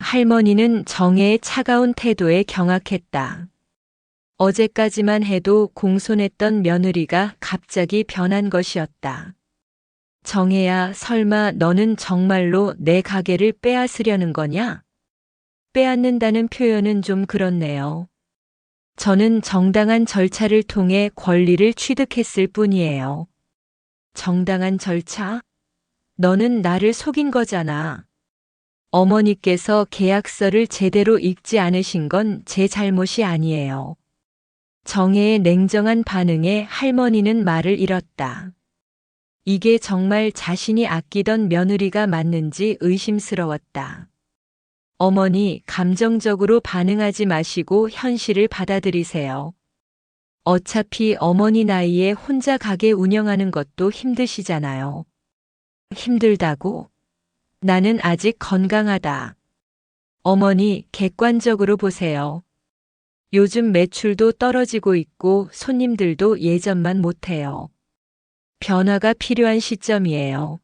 할머니는 정혜의 차가운 태도에 경악했다. 어제까지만 해도 공손했던 며느리가 갑자기 변한 것이었다. 정혜야, 설마 너는 정말로 내 가게를 빼앗으려는 거냐? 빼앗는다는 표현은 좀 그렇네요. 저는 정당한 절차를 통해 권리를 취득했을 뿐이에요. 정당한 절차? 너는 나를 속인 거잖아. 어머니께서 계약서를 제대로 읽지 않으신 건 제 잘못이 아니에요. 정혜의 냉정한 반응에 할머니는 말을 잃었다. 이게 정말 자신이 아끼던 며느리가 맞는지 의심스러웠다. 어머니, 감정적으로 반응하지 마시고 현실을 받아들이세요. 어차피 어머니 나이에 혼자 가게 운영하는 것도 힘드시잖아요. 힘들다고? 나는 아직 건강하다. 어머니, 객관적으로 보세요. 요즘 매출도 떨어지고 있고 손님들도 예전만 못해요. 변화가 필요한 시점이에요.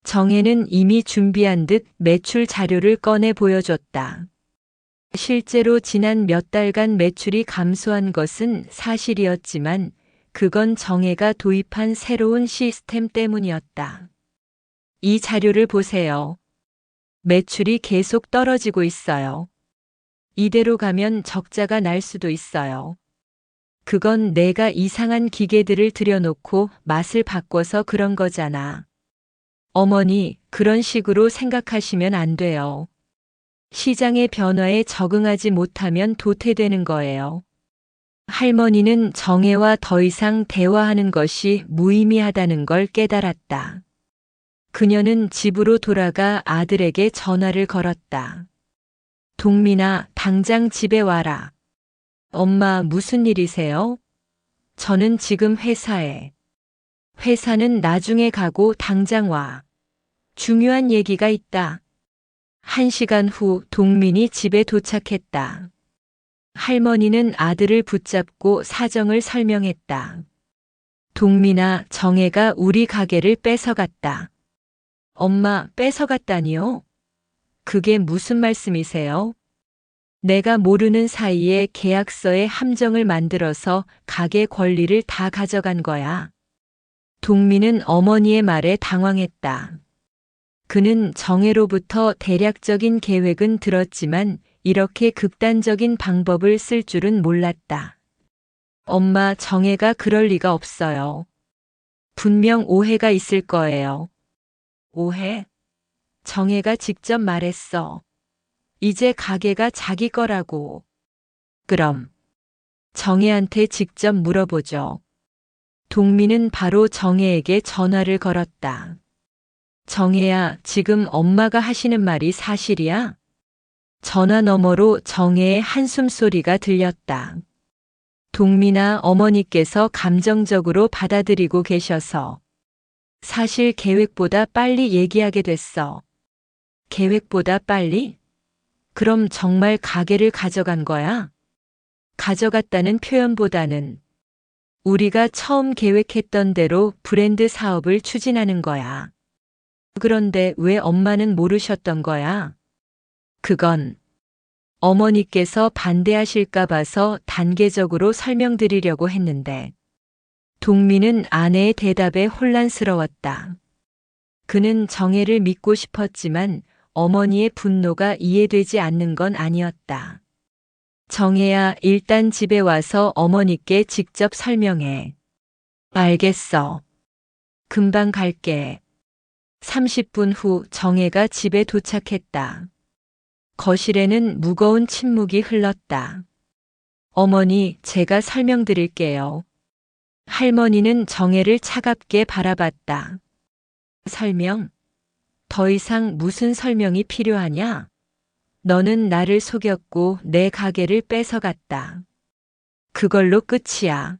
정혜는 이미 준비한 듯 매출 자료를 꺼내 보여줬다. 실제로 지난 몇 달간 매출이 감소한 것은 사실이었지만 그건 정혜가 도입한 새로운 시스템 때문이었다. 이 자료를 보세요. 매출이 계속 떨어지고 있어요. 이대로 가면 적자가 날 수도 있어요. 그건 내가 이상한 기계들을 들여놓고 맛을 바꿔서 그런 거잖아. 어머니, 그런 식으로 생각하시면 안 돼요. 시장의 변화에 적응하지 못하면 도태되는 거예요. 할머니는 정혜와 더 이상 대화하는 것이 무의미하다는 걸 깨달았다. 그녀는 집으로 돌아가 아들에게 전화를 걸었다. 동민아, 당장 집에 와라. 엄마, 무슨 일이세요? 저는 지금 회사에. 회사는 나중에 가고 당장 와. 중요한 얘기가 있다. 1시간 후 동민이 집에 도착했다. 할머니는 아들을 붙잡고 사정을 설명했다. 동민아, 정혜가 우리 가게를 뺏어갔다. 엄마, 뺏어갔다니요? 그게 무슨 말씀이세요? 내가 모르는 사이에 계약서에 함정을 만들어서 가게 권리를 다 가져간 거야. 동민은 어머니의 말에 당황했다. 그는 정혜로부터 대략적인 계획은 들었지만 이렇게 극단적인 방법을 쓸 줄은 몰랐다. 엄마, 정혜가 그럴 리가 없어요. 분명 오해가 있을 거예요. 오해? 정혜가 직접 말했어. 이제 가게가 자기 거라고. 그럼 정혜한테 직접 물어보죠. 동민은 바로 정혜에게 전화를 걸었다. 정혜야, 지금 엄마가 하시는 말이 사실이야? 전화 너머로 정혜의 한숨 소리가 들렸다. 동민아, 어머니께서 감정적으로 받아들이고 계셔서 사실 계획보다 빨리 얘기하게 됐어. 계획보다 빨리? 그럼 정말 가게를 가져간 거야? 가져갔다는 표현보다는 우리가 처음 계획했던 대로 브랜드 사업을 추진하는 거야. 그런데 왜 엄마는 모르셨던 거야? 그건 어머니께서 반대하실까 봐서 단계적으로 설명드리려고 했는데. 동민은 아내의 대답에 혼란스러웠다. 그는 정혜를 믿고 싶었지만 어머니의 분노가 이해되지 않는 건 아니었다. 정혜야, 일단 집에 와서 어머니께 직접 설명해. 알겠어. 금방 갈게. 30분 후 정혜가 집에 도착했다. 거실에는 무거운 침묵이 흘렀다. 어머니, 제가 설명드릴게요. 할머니는 정혜를 차갑게 바라봤다. 설명? 더 이상 무슨 설명이 필요하냐? 너는 나를 속였고 내 가게를 뺏어갔다. 그걸로 끝이야.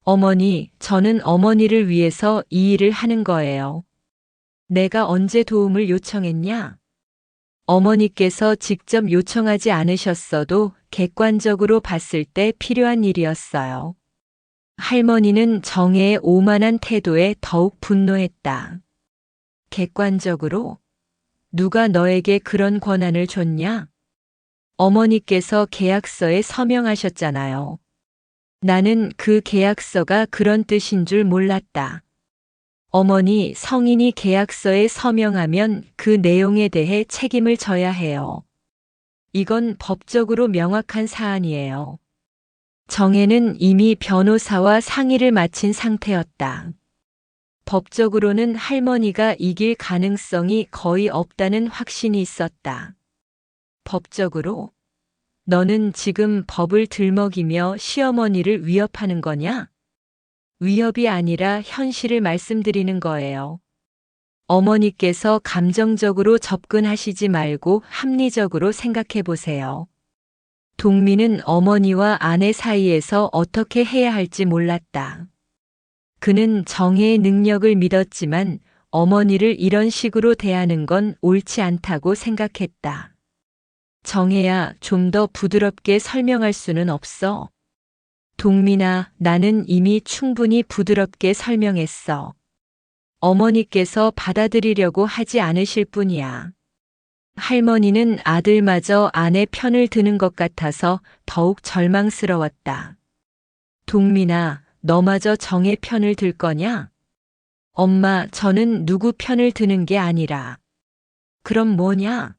어머니, 저는 어머니를 위해서 이 일을 하는 거예요. 내가 언제 도움을 요청했냐? 어머니께서 직접 요청하지 않으셨어도 객관적으로 봤을 때 필요한 일이었어요. 할머니는 정혜의 오만한 태도에 더욱 분노했다. 객관적으로? 누가 너에게 그런 권한을 줬냐? 어머니께서 계약서에 서명하셨잖아요. 나는 그 계약서가 그런 뜻인 줄 몰랐다. 어머니, 성인이 계약서에 서명하면 그 내용에 대해 책임을 져야 해요. 이건 법적으로 명확한 사안이에요. 정혜는 이미 변호사와 상의를 마친 상태였다. 법적으로는 할머니가 이길 가능성이 거의 없다는 확신이 있었다. 법적으로? 너는 지금 법을 들먹이며 시어머니를 위협하는 거냐? 위협이 아니라 현실을 말씀드리는 거예요. 어머니께서 감정적으로 접근하시지 말고 합리적으로 생각해 보세요. 동민은 어머니와 아내 사이에서 어떻게 해야 할지 몰랐다. 그는 정혜의 능력을 믿었지만 어머니를 이런 식으로 대하는 건 옳지 않다고 생각했다. 정혜야, 좀 더 부드럽게 설명할 수는 없어. 동민아, 나는 이미 충분히 부드럽게 설명했어. 어머니께서 받아들이려고 하지 않으실 뿐이야. 할머니는 아들마저 아내 편을 드는 것 같아서 더욱 절망스러웠다. 동민아, 너마저 정의 편을 들 거냐? 엄마, 저는 누구 편을 드는 게 아니라. 그럼 뭐냐?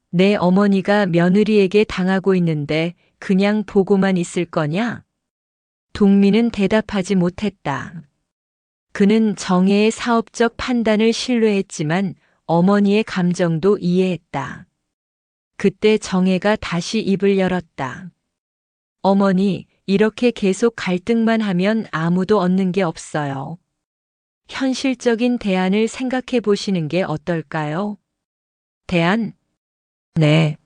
내 어머니가 며느리에게 당하고 있는데 그냥 보고만 있을 거냐? 동민은 대답하지 못했다. 그는 정혜의 사업적 판단을 신뢰했지만 어머니의 감정도 이해했다. 그때 정혜가 다시 입을 열었다. 어머니, 이렇게 계속 갈등만 하면 아무도 얻는 게 없어요. 현실적인 대안을 생각해 보시는 게 어떨까요? 대안? 네.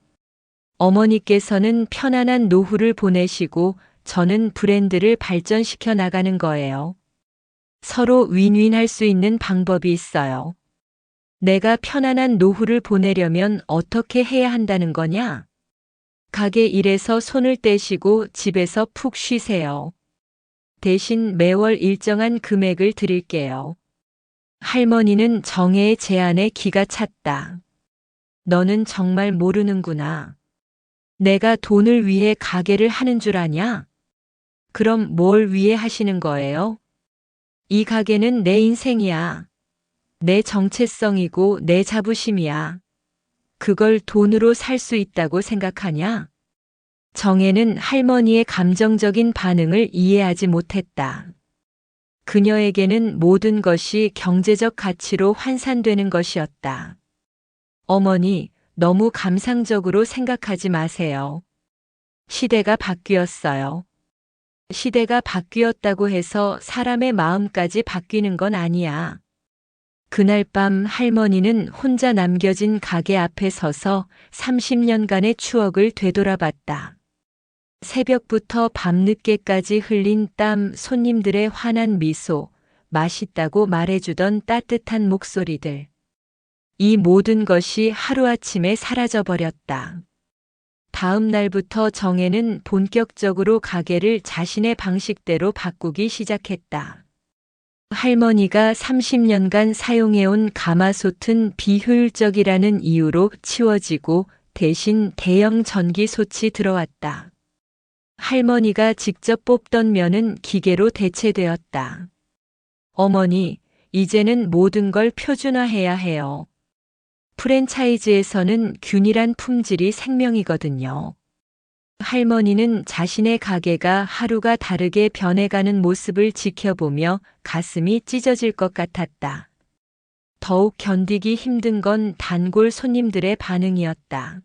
어머니께서는 편안한 노후를 보내시고 저는 브랜드를 발전시켜 나가는 거예요. 서로 윈윈할 수 있는 방법이 있어요. 내가 편안한 노후를 보내려면 어떻게 해야 한다는 거냐? 가게 일에서 손을 떼시고 집에서 푹 쉬세요. 대신 매월 일정한 금액을 드릴게요. 할머니는 정혜의 제안에 기가 찼다. 너는 정말 모르는구나. 내가 돈을 위해 가게를 하는 줄 아냐? 그럼 뭘 위해 하시는 거예요? 이 가게는 내 인생이야. 내 정체성이고 내 자부심이야. 그걸 돈으로 살 수 있다고 생각하냐? 정혜는 할머니의 감정적인 반응을 이해하지 못했다. 그녀에게는 모든 것이 경제적 가치로 환산되는 것이었다. 어머니, 너무 감상적으로 생각하지 마세요. 시대가 바뀌었어요. 시대가 바뀌었다고 해서 사람의 마음까지 바뀌는 건 아니야. 그날 밤 할머니는 혼자 남겨진 가게 앞에 서서 30년간의 추억을 되돌아봤다. 새벽부터 밤늦게까지 흘린 땀, 손님들의 환한 미소, 맛있다고 말해주던 따뜻한 목소리들. 이 모든 것이 하루아침에 사라져버렸다. 다음 날부터 정혜는 본격적으로 가게를 자신의 방식대로 바꾸기 시작했다. 할머니가 30년간 사용해온 가마솥은 비효율적이라는 이유로 치워지고 대신 대형 전기솥이 들어왔다. 할머니가 직접 뽑던 면은 기계로 대체되었다. 어머니, 이제는 모든 걸 표준화해야 해요. 프랜차이즈에서는 균일한 품질이 생명이거든요. 할머니는 자신의 가게가 하루가 다르게 변해가는 모습을 지켜보며 가슴이 찢어질 것 같았다. 더욱 견디기 힘든 건 단골 손님들의 반응이었다.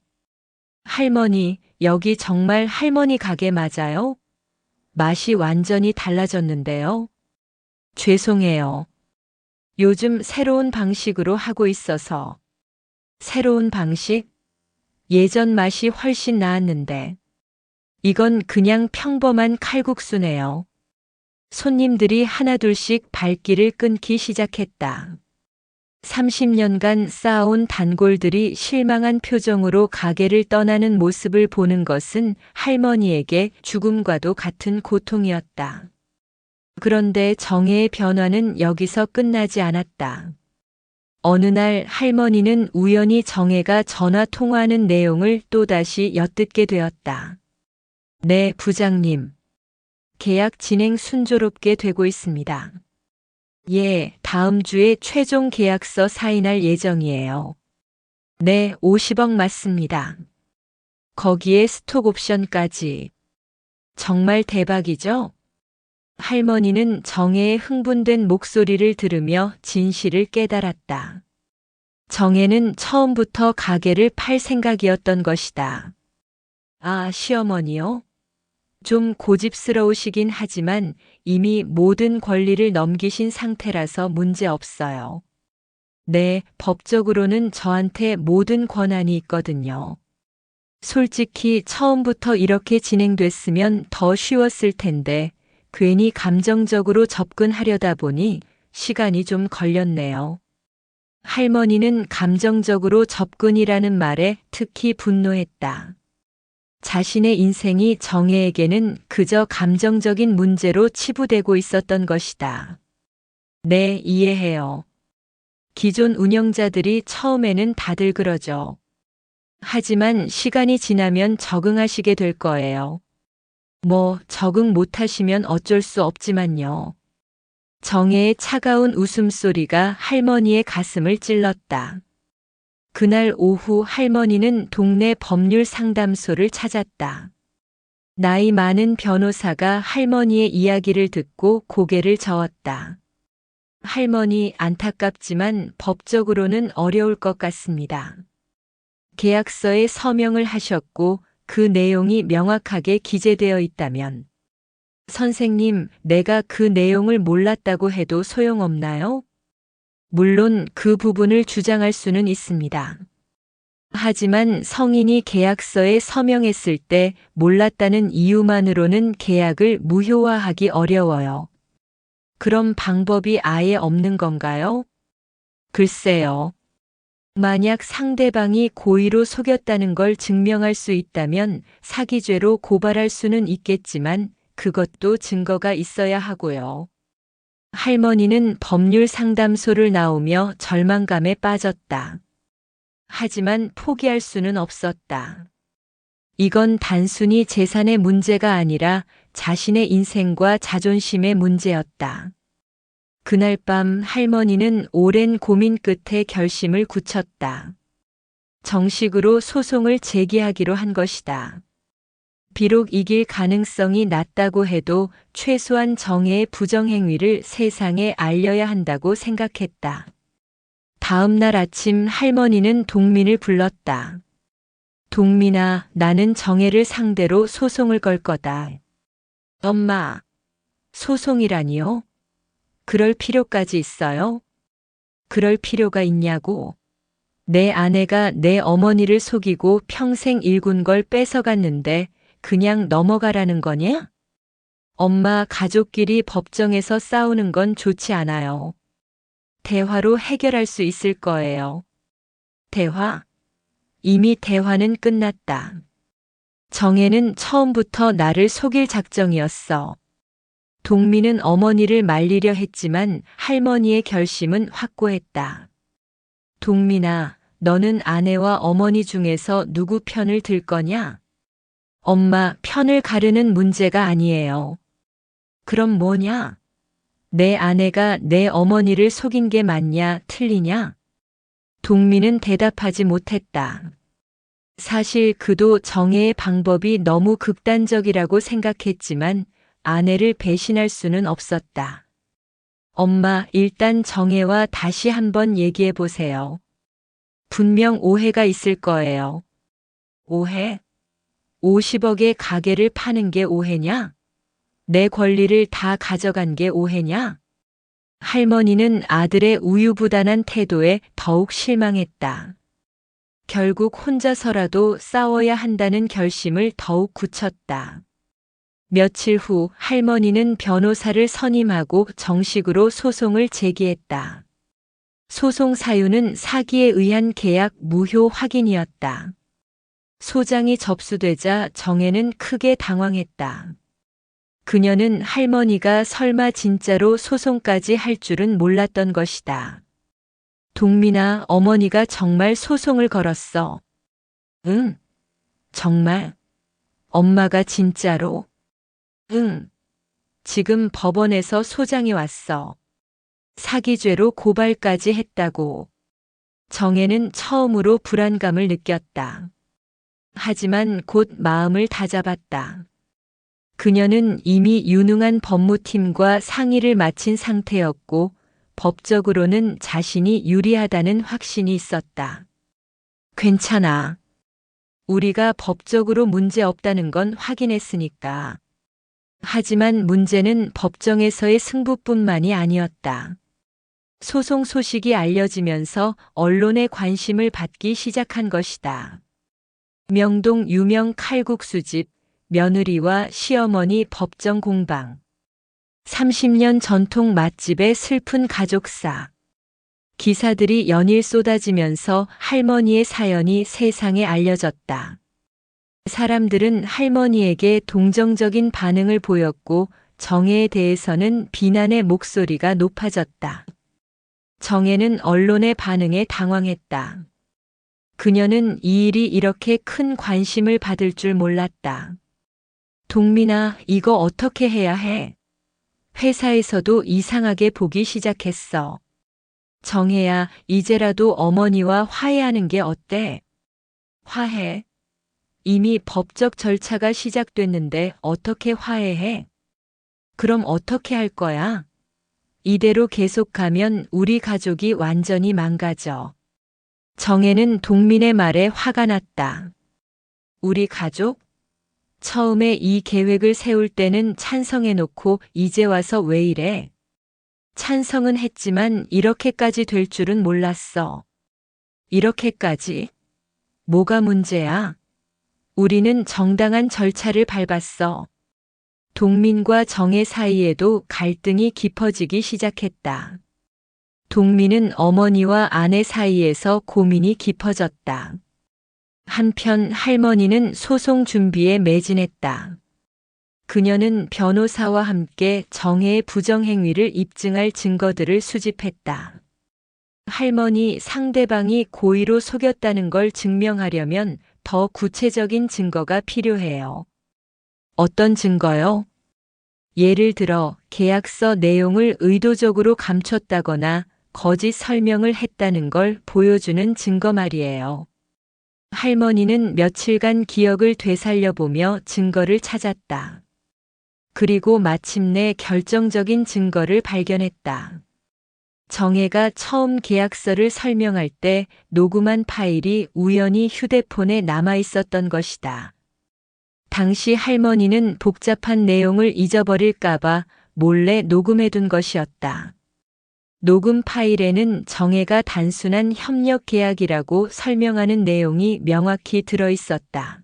할머니, 여기 정말 할머니 가게 맞아요? 맛이 완전히 달라졌는데요. 죄송해요. 요즘 새로운 방식으로 하고 있어서. 새로운 방식? 예전 맛이 훨씬 나았는데. 이건 그냥 평범한 칼국수네요. 손님들이 하나둘씩 발길을 끊기 시작했다. 30년간 쌓아온 단골들이 실망한 표정으로 가게를 떠나는 모습을 보는 것은 할머니에게 죽음과도 같은 고통이었다. 그런데 정혜의 변화는 여기서 끝나지 않았다. 어느 날 할머니는 우연히 정혜가 전화 통화하는 내용을 또다시 엿듣게 되었다. 네, 부장님. 계약 진행 순조롭게 되고 있습니다. 예, 다음 주에 최종 계약서 사인할 예정이에요. 네, 50억 맞습니다. 거기에 스톡 옵션까지. 정말 대박이죠? 할머니는 정혜의 흥분된 목소리를 들으며 진실을 깨달았다. 정혜는 처음부터 가게를 팔 생각이었던 것이다. 아, 시어머니요? 좀 고집스러우시긴 하지만 이미 모든 권리를 넘기신 상태라서 문제 없어요. 네, 법적으로는 저한테 모든 권한이 있거든요. 솔직히 처음부터 이렇게 진행됐으면 더 쉬웠을 텐데 괜히 감정적으로 접근하려다 보니 시간이 좀 걸렸네요. 할머니는 감정적으로 접근이라는 말에 특히 분노했다. 자신의 인생이 정혜에게는 그저 감정적인 문제로 치부되고 있었던 것이다. 네, 이해해요. 기존 운영자들이 처음에는 다들 그러죠. 하지만 시간이 지나면 적응하시게 될 거예요. 뭐, 적응 못하시면 어쩔 수 없지만요. 정혜의 차가운 웃음소리가 할머니의 가슴을 찔렀다. 그날 오후 할머니는 동네 법률 상담소를 찾았다. 나이 많은 변호사가 할머니의 이야기를 듣고 고개를 저었다. 할머니, 안타깝지만 법적으로는 어려울 것 같습니다. 계약서에 서명을 하셨고 그 내용이 명확하게 기재되어 있다면. 선생님, 내가 그 내용을 몰랐다고 해도 소용없나요? 물론 그 부분을 주장할 수는 있습니다. 하지만 성인이 계약서에 서명했을 때 몰랐다는 이유만으로는 계약을 무효화하기 어려워요. 그럼 방법이 아예 없는 건가요? 글쎄요. 만약 상대방이 고의로 속였다는 걸 증명할 수 있다면 사기죄로 고발할 수는 있겠지만 그것도 증거가 있어야 하고요. 할머니는 법률 상담소를 나오며 절망감에 빠졌다. 하지만 포기할 수는 없었다. 이건 단순히 재산의 문제가 아니라 자신의 인생과 자존심의 문제였다. 그날 밤 할머니는 오랜 고민 끝에 결심을 굳혔다. 정식으로 소송을 제기하기로 한 것이다. 비록 이길 가능성이 낮다고 해도 최소한 정혜의 부정행위를 세상에 알려야 한다고 생각했다. 다음 날 아침 할머니는 동민을 불렀다. 동민아, 나는 정혜를 상대로 소송을 걸 거다. 엄마, 소송이라니요? 그럴 필요까지 있어요? 그럴 필요가 있냐고. 내 아내가 내 어머니를 속이고 평생 일군 걸 뺏어갔는데 그냥 넘어가라는 거냐? 엄마, 가족끼리 법정에서 싸우는 건 좋지 않아요. 대화로 해결할 수 있을 거예요. 대화? 이미 대화는 끝났다. 정혜는 처음부터 나를 속일 작정이었어. 동민은 어머니를 말리려 했지만 할머니의 결심은 확고했다. 동민아, 너는 아내와 어머니 중에서 누구 편을 들 거냐? 엄마, 편을 가르는 문제가 아니에요. 그럼 뭐냐? 내 아내가 내 어머니를 속인 게 맞냐, 틀리냐? 동민은 대답하지 못했다. 사실 그도 정혜의 방법이 너무 극단적이라고 생각했지만 아내를 배신할 수는 없었다. 엄마, 일단 정혜와 다시 한번 얘기해 보세요. 분명 오해가 있을 거예요. 오해? 50억의 가게를 파는 게 오해냐? 내 권리를 다 가져간 게 오해냐? 할머니는 아들의 우유부단한 태도에 더욱 실망했다. 결국 혼자서라도 싸워야 한다는 결심을 더욱 굳혔다. 며칠 후 할머니는 변호사를 선임하고 정식으로 소송을 제기했다. 소송 사유는 사기에 의한 계약 무효 확인이었다. 소장이 접수되자 정혜는 크게 당황했다. 그녀는 할머니가 설마 진짜로 소송까지 할 줄은 몰랐던 것이다. 동민아, 어머니가 정말 소송을 걸었어. 응, 정말. 엄마가 진짜로. 응, 지금 법원에서 소장이 왔어. 사기죄로 고발까지 했다고. 정혜는 처음으로 불안감을 느꼈다. 하지만 곧 마음을 다잡았다. 그녀는 이미 유능한 법무팀과 상의를 마친 상태였고 법적으로는 자신이 유리하다는 확신이 있었다. 괜찮아. 우리가 법적으로 문제 없다는 건 확인했으니까. 하지만 문제는 법정에서의 승부뿐만이 아니었다. 소송 소식이 알려지면서 언론의 관심을 받기 시작한 것이다. 명동 유명 칼국수집, 며느리와 시어머니 법정 공방. 30년 전통 맛집의 슬픈 가족사. 기사들이 연일 쏟아지면서 할머니의 사연이 세상에 알려졌다. 사람들은 할머니에게 동정적인 반응을 보였고 정혜에 대해서는 비난의 목소리가 높아졌다. 정혜는 언론의 반응에 당황했다. 그녀는 이 일이 이렇게 큰 관심을 받을 줄 몰랐다. 동민아, 이거 어떻게 해야 해? 회사에서도 이상하게 보기 시작했어. 정혜야, 이제라도 어머니와 화해하는 게 어때? 화해? 이미 법적 절차가 시작됐는데 어떻게 화해해? 그럼 어떻게 할 거야? 이대로 계속하면 우리 가족이 완전히 망가져. 정혜는 동민의 말에 화가 났다. 우리 가족? 처음에 이 계획을 세울 때는 찬성해놓고 이제 와서 왜 이래? 찬성은 했지만 이렇게까지 될 줄은 몰랐어. 이렇게까지? 뭐가 문제야? 우리는 정당한 절차를 밟았어. 동민과 정혜 사이에도 갈등이 깊어지기 시작했다. 동민은 어머니와 아내 사이에서 고민이 깊어졌다. 한편 할머니는 소송 준비에 매진했다. 그녀는 변호사와 함께 정혜의 부정행위를 입증할 증거들을 수집했다. 할머니, 상대방이 고의로 속였다는 걸 증명하려면 더 구체적인 증거가 필요해요. 어떤 증거요? 예를 들어 계약서 내용을 의도적으로 감췄다거나 거짓 설명을 했다는 걸 보여주는 증거 말이에요. 할머니는 며칠간 기억을 되살려보며 증거를 찾았다. 그리고 마침내 결정적인 증거를 발견했다. 정혜가 처음 계약서를 설명할 때 녹음한 파일이 우연히 휴대폰에 남아 있었던 것이다. 당시 할머니는 복잡한 내용을 잊어버릴까봐 몰래 녹음해둔 것이었다. 녹음 파일에는 정혜가 단순한 협력 계약이라고 설명하는 내용이 명확히 들어 있었다.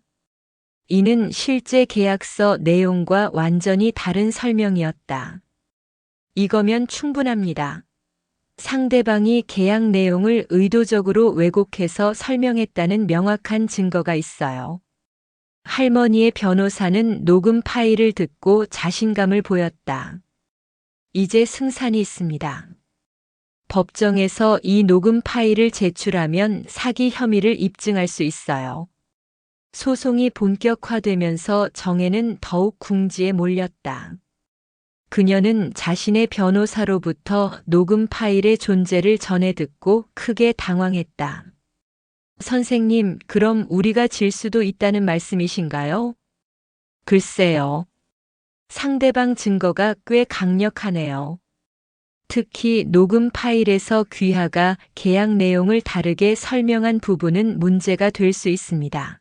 이는 실제 계약서 내용과 완전히 다른 설명이었다. 이거면 충분합니다. 상대방이 계약 내용을 의도적으로 왜곡해서 설명했다는 명확한 증거가 있어요. 할머니의 변호사는 녹음 파일을 듣고 자신감을 보였다. 이제 승산이 있습니다. 법정에서 이 녹음 파일을 제출하면 사기 혐의를 입증할 수 있어요. 소송이 본격화되면서 정혜는 더욱 궁지에 몰렸다. 그녀는 자신의 변호사로부터 녹음 파일의 존재를 전해 듣고 크게 당황했다. 선생님, 그럼 우리가 질 수도 있다는 말씀이신가요? 글쎄요. 상대방 증거가 꽤 강력하네요. 특히 녹음 파일에서 귀하가 계약 내용을 다르게 설명한 부분은 문제가 될 수 있습니다.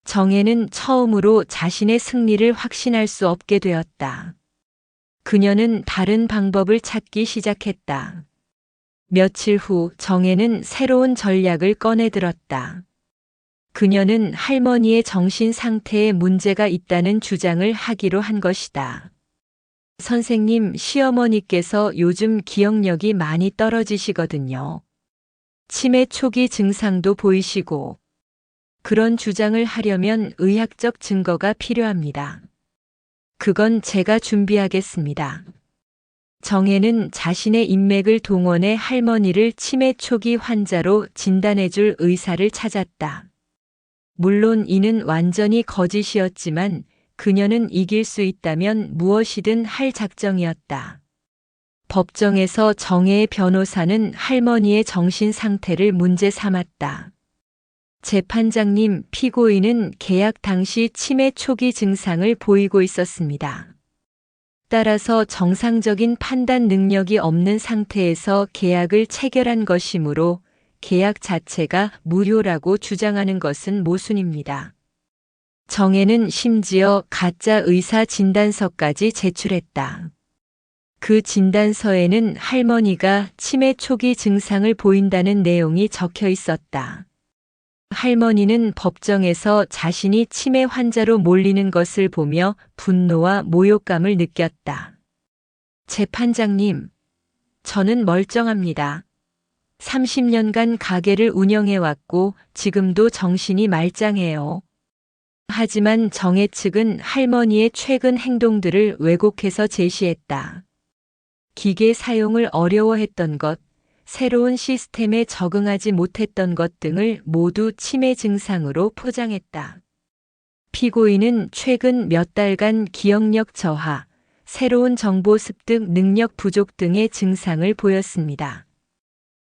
정혜는 처음으로 자신의 승리를 확신할 수 없게 되었다. 그녀는 다른 방법을 찾기 시작했다. 며칠 후 정혜는 새로운 전략을 꺼내들었다. 그녀는 할머니의 정신 상태에 문제가 있다는 주장을 하기로 한 것이다. 선생님, 시어머니께서 요즘 기억력이 많이 떨어지시거든요. 치매 초기 증상도 보이시고, 그런 주장을 하려면 의학적 증거가 필요합니다. 그건 제가 준비하겠습니다. 정혜는 자신의 인맥을 동원해 할머니를 치매 초기 환자로 진단해줄 의사를 찾았다. 물론 이는 완전히 거짓이었지만 그녀는 이길 수 있다면 무엇이든 할 작정이었다. 법정에서 정혜의 변호사는 할머니의 정신 상태를 문제 삼았다. 재판장님, 피고인은 계약 당시 치매 초기 증상을 보이고 있었습니다. 따라서 정상적인 판단 능력이 없는 상태에서 계약을 체결한 것이므로 계약 자체가 무효라고 주장하는 것은 모순입니다. 정혜는 심지어 가짜 의사 진단서까지 제출했다. 그 진단서에는 할머니가 치매 초기 증상을 보인다는 내용이 적혀 있었다. 할머니는 법정에서 자신이 치매 환자로 몰리는 것을 보며 분노와 모욕감을 느꼈다. 재판장님, 저는 멀쩡합니다. 30년간 가게를 운영해왔고 지금도 정신이 말짱해요. 하지만 정혜 측은 할머니의 최근 행동들을 왜곡해서 제시했다. 기계 사용을 어려워했던 것, 새로운 시스템에 적응하지 못했던 것 등을 모두 치매 증상으로 포장했다. 피고인은 최근 몇 달간 기억력 저하, 새로운 정보 습득 능력 부족 등의 증상을 보였습니다.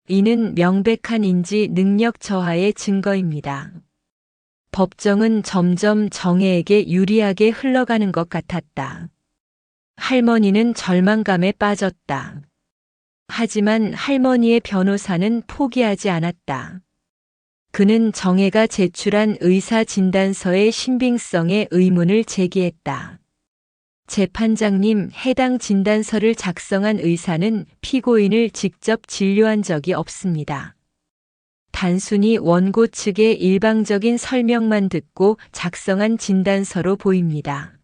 이는 명백한 인지 능력 저하의 증거입니다. 법정은 점점 정혜에게 유리하게 흘러가는 것 같았다. 할머니는 절망감에 빠졌다. 하지만 할머니의 변호사는 포기하지 않았다. 그는 정혜가 제출한 의사 진단서의 신빙성에 의문을 제기했다. 재판장님, 해당 진단서를 작성한 의사는 피고인을 직접 진료한 적이 없습니다. 단순히 원고 측의 일방적인 설명만 듣고 작성한 진단서로 보입니다.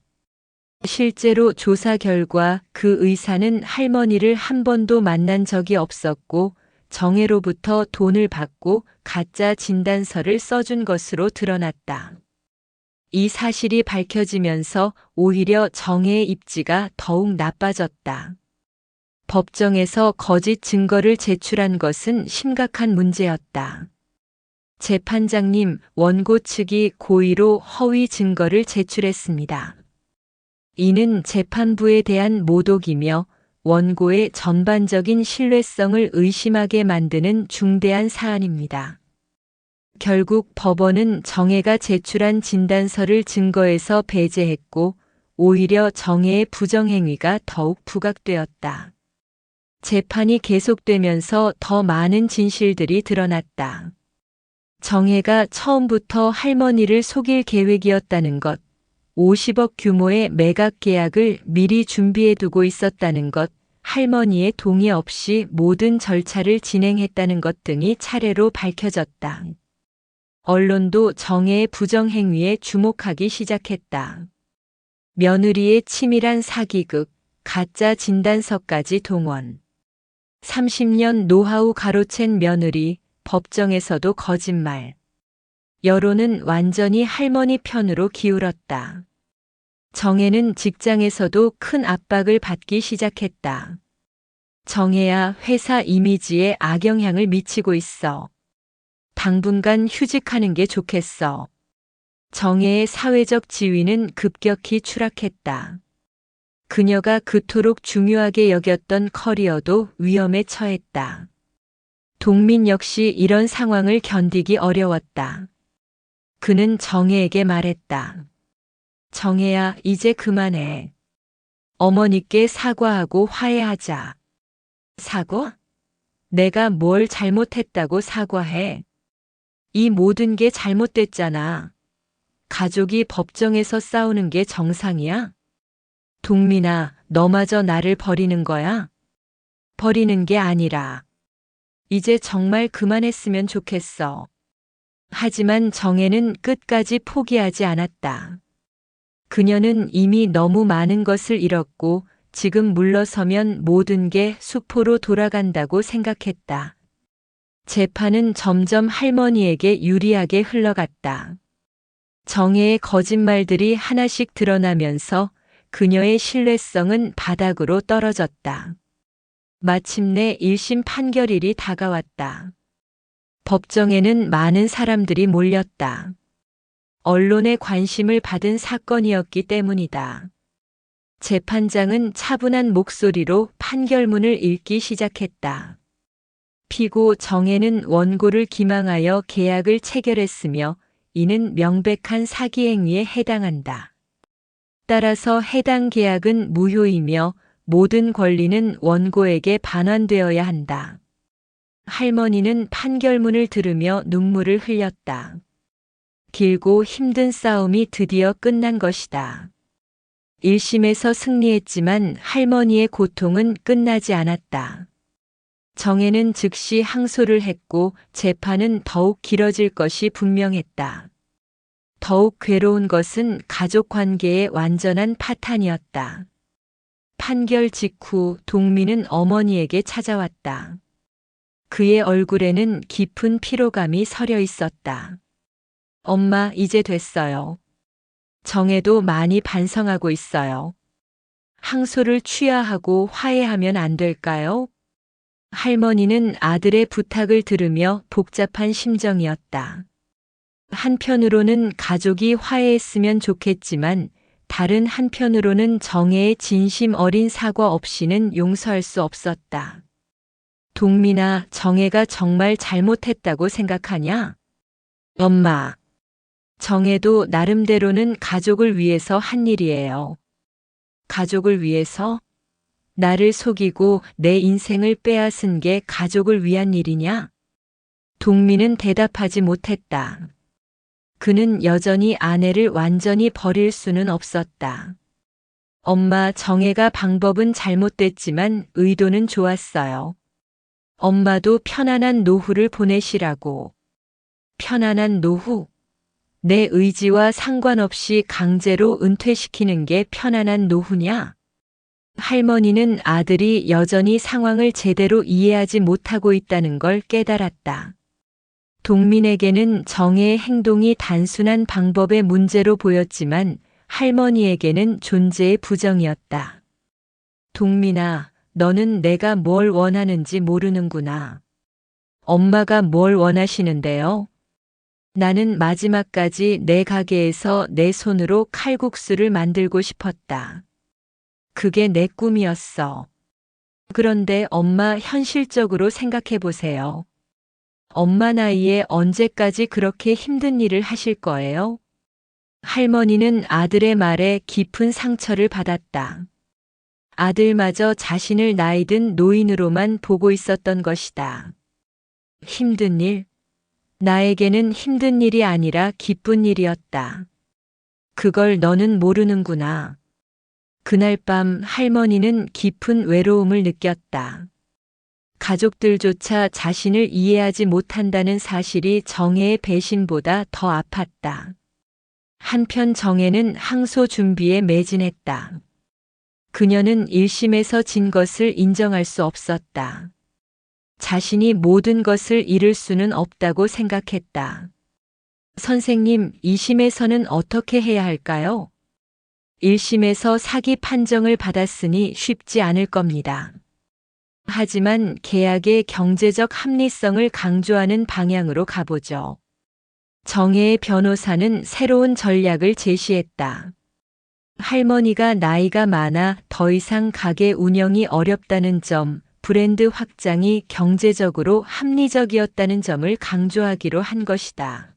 실제로 조사 결과 그 의사는 할머니를 한 번도 만난 적이 없었고 정혜로부터 돈을 받고 가짜 진단서를 써준 것으로 드러났다. 이 사실이 밝혀지면서 오히려 정혜의 입지가 더욱 나빠졌다. 법정에서 거짓 증거를 제출한 것은 심각한 문제였다. 재판장님, 원고 측이 고의로 허위 증거를 제출했습니다. 이는 재판부에 대한 모독이며 원고의 전반적인 신뢰성을 의심하게 만드는 중대한 사안입니다. 결국 법원은 정혜가 제출한 진단서를 증거에서 배제했고 오히려 정혜의 부정행위가 더욱 부각되었다. 재판이 계속되면서 더 많은 진실들이 드러났다. 정혜가 처음부터 할머니를 속일 계획이었다는 것, 50억 규모의 매각 계약을 미리 준비해 두고 있었다는 것, 할머니의 동의 없이 모든 절차를 진행했다는 것 등이 차례로 밝혀졌다. 언론도 정혜의 부정행위에 주목하기 시작했다. 며느리의 치밀한 사기극, 가짜 진단서까지 동원. 30년 노하우 가로챈 며느리, 법정에서도 거짓말. 여론은 완전히 할머니 편으로 기울었다. 정혜는 직장에서도 큰 압박을 받기 시작했다. 정혜야, 회사 이미지에 악영향을 미치고 있어. 당분간 휴직하는 게 좋겠어. 정혜의 사회적 지위는 급격히 추락했다. 그녀가 그토록 중요하게 여겼던 커리어도 위험에 처했다. 동민 역시 이런 상황을 견디기 어려웠다. 그는 정혜에게 말했다. 정혜야, 이제 그만해. 어머니께 사과하고 화해하자. 사과? 내가 뭘 잘못했다고 사과해? 이 모든 게 잘못됐잖아. 가족이 법정에서 싸우는 게 정상이야? 동민아, 너마저 나를 버리는 거야? 버리는 게 아니라 이제 정말 그만했으면 좋겠어. 하지만 정혜는 끝까지 포기하지 않았다. 그녀는 이미 너무 많은 것을 잃었고 지금 물러서면 모든 게 수포로 돌아간다고 생각했다. 재판은 점점 할머니에게 유리하게 흘러갔다. 정혜의 거짓말들이 하나씩 드러나면서 그녀의 신뢰성은 바닥으로 떨어졌다. 마침내 1심 판결일이 다가왔다. 법정에는 많은 사람들이 몰렸다. 언론의 관심을 받은 사건이었기 때문이다. 재판장은 차분한 목소리로 판결문을 읽기 시작했다. 피고 정혜는 원고를 기망하여 계약을 체결했으며 이는 명백한 사기 행위에 해당한다. 따라서 해당 계약은 무효이며 모든 권리는 원고에게 반환되어야 한다. 할머니는 판결문을 들으며 눈물을 흘렸다. 길고 힘든 싸움이 드디어 끝난 것이다. 1심에서 승리했지만 할머니의 고통은 끝나지 않았다. 정혜는 즉시 항소를 했고 재판은 더욱 길어질 것이 분명했다. 더욱 괴로운 것은 가족 관계의 완전한 파탄이었다. 판결 직후 동민은 어머니에게 찾아왔다. 그의 얼굴에는 깊은 피로감이 서려 있었다. 엄마, 이제 됐어요. 정혜도 많이 반성하고 있어요. 항소를 취하하고 화해하면 안 될까요? 할머니는 아들의 부탁을 들으며 복잡한 심정이었다. 한편으로는 가족이 화해했으면 좋겠지만 다른 한편으로는 정혜의 진심 어린 사과 없이는 용서할 수 없었다. 동민아, 정혜가 정말 잘못했다고 생각하냐? 엄마. 정혜도 나름대로는 가족을 위해서 한 일이에요. 가족을 위해서? 나를 속이고 내 인생을 빼앗은 게 가족을 위한 일이냐? 동민은 대답하지 못했다. 그는 여전히 아내를 완전히 버릴 수는 없었다. 엄마, 정혜가 방법은 잘못됐지만 의도는 좋았어요. 엄마도 편안한 노후를 보내시라고. 편안한 노후? 내 의지와 상관없이 강제로 은퇴시키는 게 편안한 노후냐? 할머니는 아들이 여전히 상황을 제대로 이해하지 못하고 있다는 걸 깨달았다. 동민에게는 정혜의 행동이 단순한 방법의 문제로 보였지만 할머니에게는 존재의 부정이었다. 동민아, 너는 내가 뭘 원하는지 모르는구나. 엄마가 뭘 원하시는데요? 나는 마지막까지 내 가게에서 내 손으로 칼국수를 만들고 싶었다. 그게 내 꿈이었어. 그런데 엄마, 현실적으로 생각해 보세요. 엄마 나이에 언제까지 그렇게 힘든 일을 하실 거예요? 할머니는 아들의 말에 깊은 상처를 받았다. 아들마저 자신을 나이든 노인으로만 보고 있었던 것이다. 힘든 일? 나에게는 힘든 일이 아니라 기쁜 일이었다. 그걸 너는 모르는구나. 그날 밤 할머니는 깊은 외로움을 느꼈다. 가족들조차 자신을 이해하지 못한다는 사실이 정혜의 배신보다 더 아팠다. 한편 정혜는 항소 준비에 매진했다. 그녀는 1심에서 진 것을 인정할 수 없었다. 자신이 모든 것을 잃을 수는 없다고 생각했다. 선생님, 2심에서는 어떻게 해야 할까요? 1심에서 사기 판정을 받았으니 쉽지 않을 겁니다. 하지만 계약의 경제적 합리성을 강조하는 방향으로 가보죠. 정혜의 변호사는 새로운 전략을 제시했다. 할머니가 나이가 많아 더 이상 가게 운영이 어렵다는 점, 브랜드 확장이 경제적으로 합리적이었다는 점을 강조하기로 한 것이다.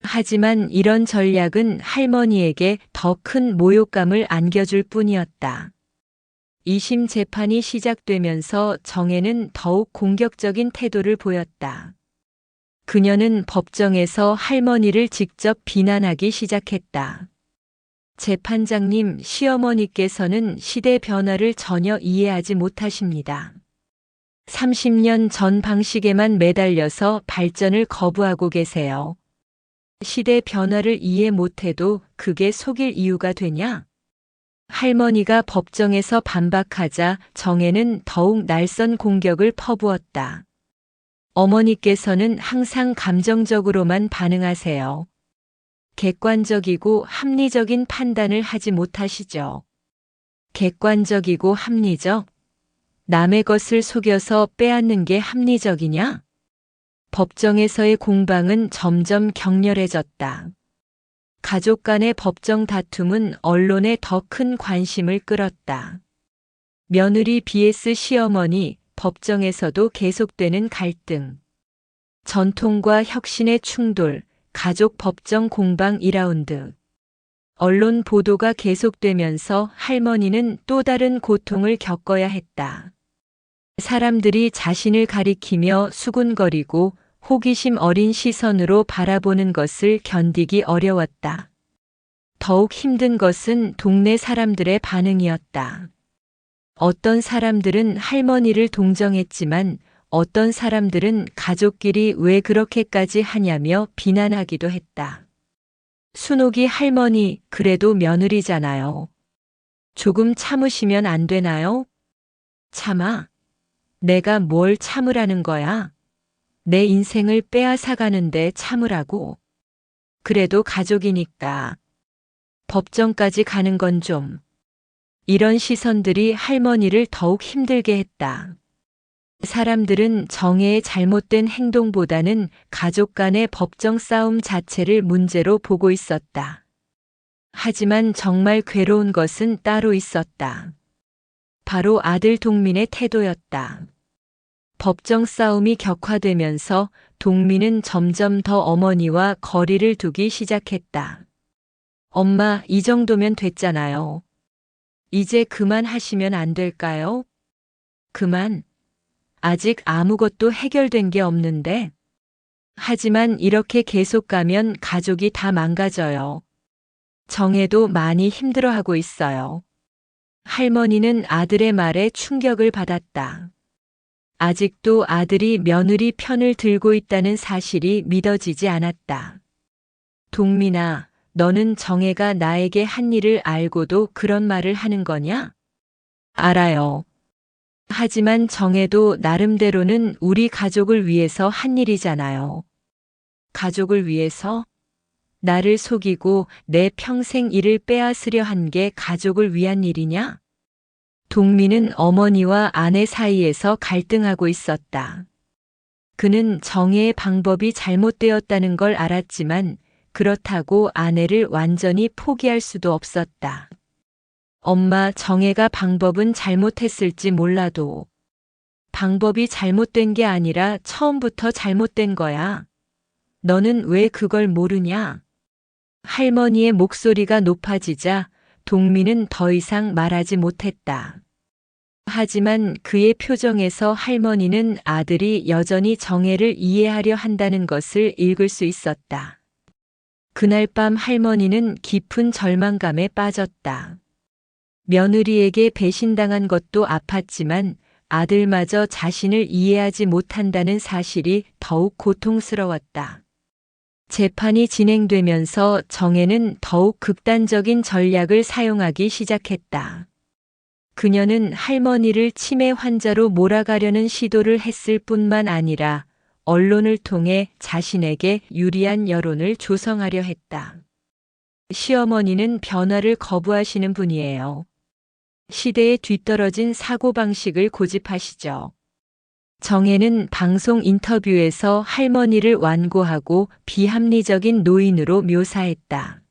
하지만 이런 전략은 할머니에게 더 큰 모욕감을 안겨줄 뿐이었다. 2심 재판이 시작되면서 정혜는 더욱 공격적인 태도를 보였다. 그녀는 법정에서 할머니를 직접 비난하기 시작했다. 재판장님, 시어머니께서는 시대 변화를 전혀 이해하지 못하십니다. 30년 전 방식에만 매달려서 발전을 거부하고 계세요. 시대 변화를 이해 못해도 그게 속일 이유가 되냐? 할머니가 법정에서 반박하자 정혜는 더욱 날선 공격을 퍼부었다. 어머니께서는 항상 감정적으로만 반응하세요. 객관적이고 합리적인 판단을 하지 못하시죠. 객관적이고 합리적? 남의 것을 속여서 빼앗는 게 합리적이냐? 법정에서의 공방은 점점 격렬해졌다. 가족 간의 법정 다툼은 언론에 더 큰 관심을 끌었다. 며느리 vs 시어머니, 법정에서도 계속되는 갈등. 전통과 혁신의 충돌, 가족 법정 공방 2라운드. 언론 보도가 계속되면서 할머니는 또 다른 고통을 겪어야 했다. 사람들이 자신을 가리키며 수군거리고 호기심 어린 시선으로 바라보는 것을 견디기 어려웠다. 더욱 힘든 것은 동네 사람들의 반응이었다. 어떤 사람들은 할머니를 동정했지만 어떤 사람들은 가족끼리 왜 그렇게까지 하냐며 비난하기도 했다. 순옥이 할머니, 그래도 며느리잖아요. 조금 참으시면 안 되나요? 참아. 내가 뭘 참으라는 거야? 내 인생을 빼앗아가는데 참으라고. 그래도 가족이니까. 법정까지 가는 건 좀. 이런 시선들이 할머니를 더욱 힘들게 했다. 사람들은 정혜의 잘못된 행동보다는 가족 간의 법정 싸움 자체를 문제로 보고 있었다. 하지만 정말 괴로운 것은 따로 있었다. 바로 아들 동민의 태도였다. 법정 싸움이 격화되면서 동민은 점점 더 어머니와 거리를 두기 시작했다. 엄마, 이 정도면 됐잖아요. 이제 그만하시면 안 될까요? 그만. 아직 아무것도 해결된 게 없는데. 하지만 이렇게 계속 가면 가족이 다 망가져요. 정혜도 많이 힘들어하고 있어요. 할머니는 아들의 말에 충격을 받았다. 아직도 아들이 며느리 편을 들고 있다는 사실이 믿어지지 않았다. 동민아, 너는 정혜가 나에게 한 일을 알고도 그런 말을 하는 거냐? 알아요. 하지만 정혜도 나름대로는 우리 가족을 위해서 한 일이잖아요. 가족을 위해서? 나를 속이고 내 평생 일을 빼앗으려 한 게 가족을 위한 일이냐? 동민은 어머니와 아내 사이에서 갈등하고 있었다. 그는 정혜의 방법이 잘못되었다는 걸 알았지만 그렇다고 아내를 완전히 포기할 수도 없었다. 엄마, 정혜가 방법은 잘못했을지 몰라도 방법이 잘못된 게 아니라 처음부터 잘못된 거야. 너는 왜 그걸 모르냐? 할머니의 목소리가 높아지자 동민은 더 이상 말하지 못했다. 하지만 그의 표정에서 할머니는 아들이 여전히 정혜를 이해하려 한다는 것을 읽을 수 있었다. 그날 밤 할머니는 깊은 절망감에 빠졌다. 며느리에게 배신당한 것도 아팠지만 아들마저 자신을 이해하지 못한다는 사실이 더욱 고통스러웠다. 재판이 진행되면서 정혜는 더욱 극단적인 전략을 사용하기 시작했다. 그녀는 할머니를 치매 환자로 몰아가려는 시도를 했을 뿐만 아니라 언론을 통해 자신에게 유리한 여론을 조성하려 했다. 시어머니는 변화를 거부하시는 분이에요. 시대에 뒤떨어진 사고방식을 고집하시죠. 정혜는 방송 인터뷰에서 할머니를 완고하고 비합리적인 노인으로 묘사했다.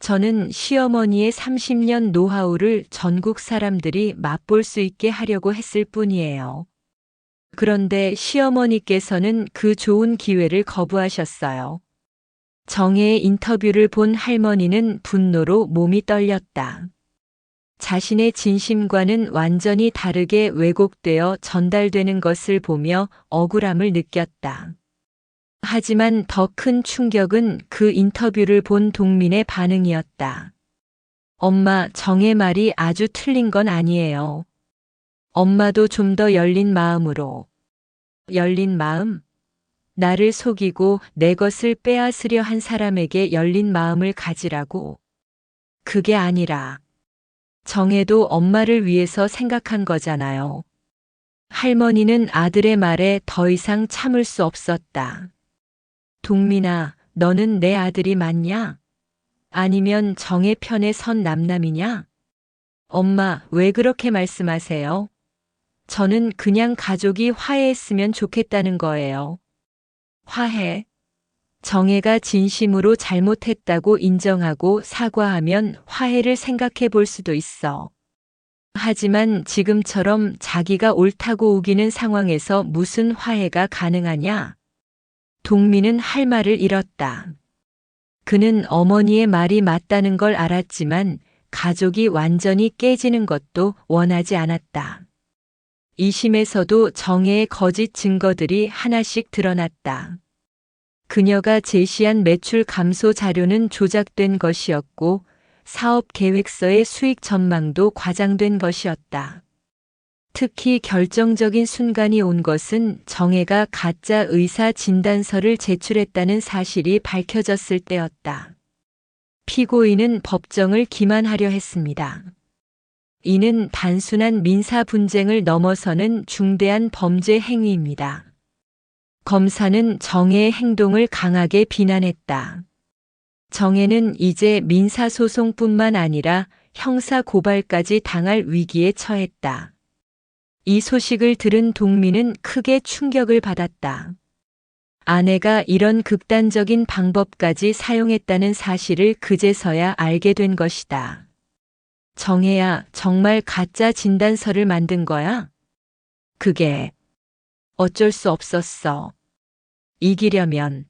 저는 시어머니의 30년 노하우를 전국 사람들이 맛볼 수 있게 하려고 했을 뿐이에요. 그런데 시어머니께서는 그 좋은 기회를 거부하셨어요. 정혜의 인터뷰를 본 할머니는 분노로 몸이 떨렸다. 자신의 진심과는 완전히 다르게 왜곡되어 전달되는 것을 보며 억울함을 느꼈다. 하지만 더 큰 충격은 그 인터뷰를 본 동민의 반응이었다. 엄마, 정혜 말이 아주 틀린 건 아니에요. 엄마도 좀 더 열린 마음으로. 열린 마음? 나를 속이고 내 것을 빼앗으려 한 사람에게 열린 마음을 가지라고. 그게 아니라 정혜도 엄마를 위해서 생각한 거잖아요. 할머니는 아들의 말에 더 이상 참을 수 없었다. 동민아, 너는 내 아들이 맞냐? 아니면 정혜 편에 선 남남이냐? 엄마, 왜 그렇게 말씀하세요? 저는 그냥 가족이 화해했으면 좋겠다는 거예요. 화해? 정혜가 진심으로 잘못했다고 인정하고 사과하면 화해를 생각해 볼 수도 있어. 하지만 지금처럼 자기가 옳다고 우기는 상황에서 무슨 화해가 가능하냐? 동민은 할 말을 잃었다. 그는 어머니의 말이 맞다는 걸 알았지만 가족이 완전히 깨지는 것도 원하지 않았다. 2심에서도 정혜의 거짓 증거들이 하나씩 드러났다. 그녀가 제시한 매출 감소 자료는 조작된 것이었고 사업 계획서의 수익 전망도 과장된 것이었다. 특히 결정적인 순간이 온 것은 정혜가 가짜 의사 진단서를 제출했다는 사실이 밝혀졌을 때였다. 피고인은 법정을 기만하려 했습니다. 이는 단순한 민사 분쟁을 넘어서는 중대한 범죄 행위입니다. 검사는 정혜의 행동을 강하게 비난했다. 정혜는 이제 민사소송뿐만 아니라 형사고발까지 당할 위기에 처했다. 이 소식을 들은 동민은 크게 충격을 받았다. 아내가 이런 극단적인 방법까지 사용했다는 사실을 그제서야 알게 된 것이다. 정혜야, 정말 가짜 진단서를 만든 거야? 그게 어쩔 수 없었어. 이기려면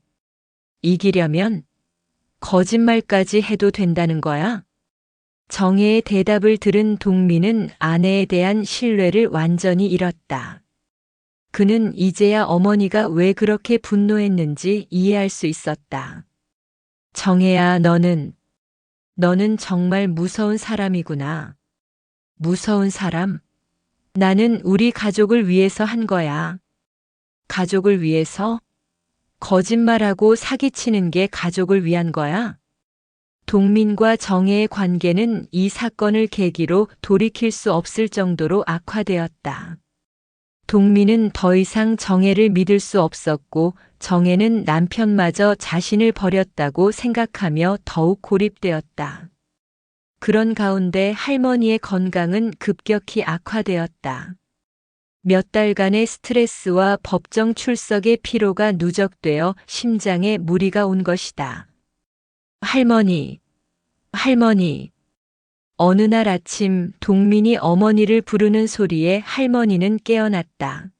거짓말까지 해도 된다는 거야? 정혜의 대답을 들은 동민은 아내에 대한 신뢰를 완전히 잃었다. 그는 이제야 어머니가 왜 그렇게 분노했는지 이해할 수 있었다. 정혜야, 너는 정말 무서운 사람이구나. 무서운 사람? 나는 우리 가족을 위해서 한 거야. 가족을 위해서? 거짓말하고 사기치는 게 가족을 위한 거야? 동민과 정혜의 관계는 이 사건을 계기로 돌이킬 수 없을 정도로 악화되었다. 동민은 더 이상 정혜를 믿을 수 없었고 정혜는 남편마저 자신을 버렸다고 생각하며 더욱 고립되었다. 그런 가운데 할머니의 건강은 급격히 악화되었다. 몇 달간의 스트레스와 법정 출석의 피로가 누적되어 심장에 무리가 온 것이다. 할머니. 어느 날 아침 동민이 어머니를 부르는 소리에 할머니는 깨어났다.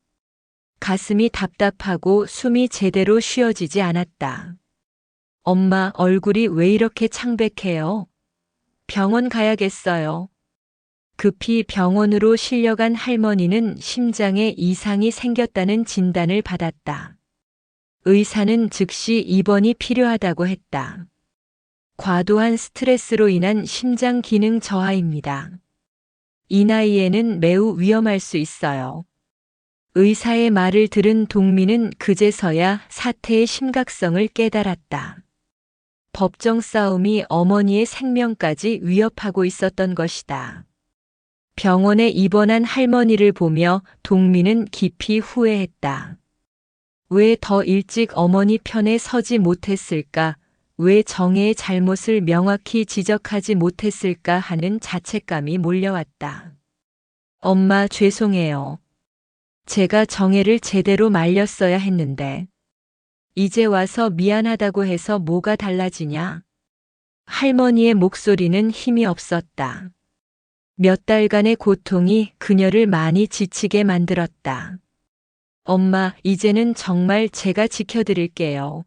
가슴이 답답하고 숨이 제대로 쉬어지지 않았다. 엄마, 얼굴이 왜 이렇게 창백해요? 병원 가야겠어요. 급히 병원으로 실려간 할머니는 심장에 이상이 생겼다는 진단을 받았다. 의사는 즉시 입원이 필요하다고 했다. 과도한 스트레스로 인한 심장 기능 저하입니다. 이 나이에는 매우 위험할 수 있어요. 의사의 말을 들은 동민은 그제서야 사태의 심각성을 깨달았다. 법정 싸움이 어머니의 생명까지 위협하고 있었던 것이다. 병원에 입원한 할머니를 보며 동민은 깊이 후회했다. 왜 더 일찍 어머니 편에 서지 못했을까? 왜 정혜의 잘못을 명확히 지적하지 못했을까 하는 자책감이 몰려왔다. 엄마, 죄송해요. 제가 정혜를 제대로 말렸어야 했는데. 이제 와서 미안하다고 해서 뭐가 달라지냐? 할머니의 목소리는 힘이 없었다. 몇 달간의 고통이 그녀를 많이 지치게 만들었다. 엄마, 이제는 정말 제가 지켜드릴게요.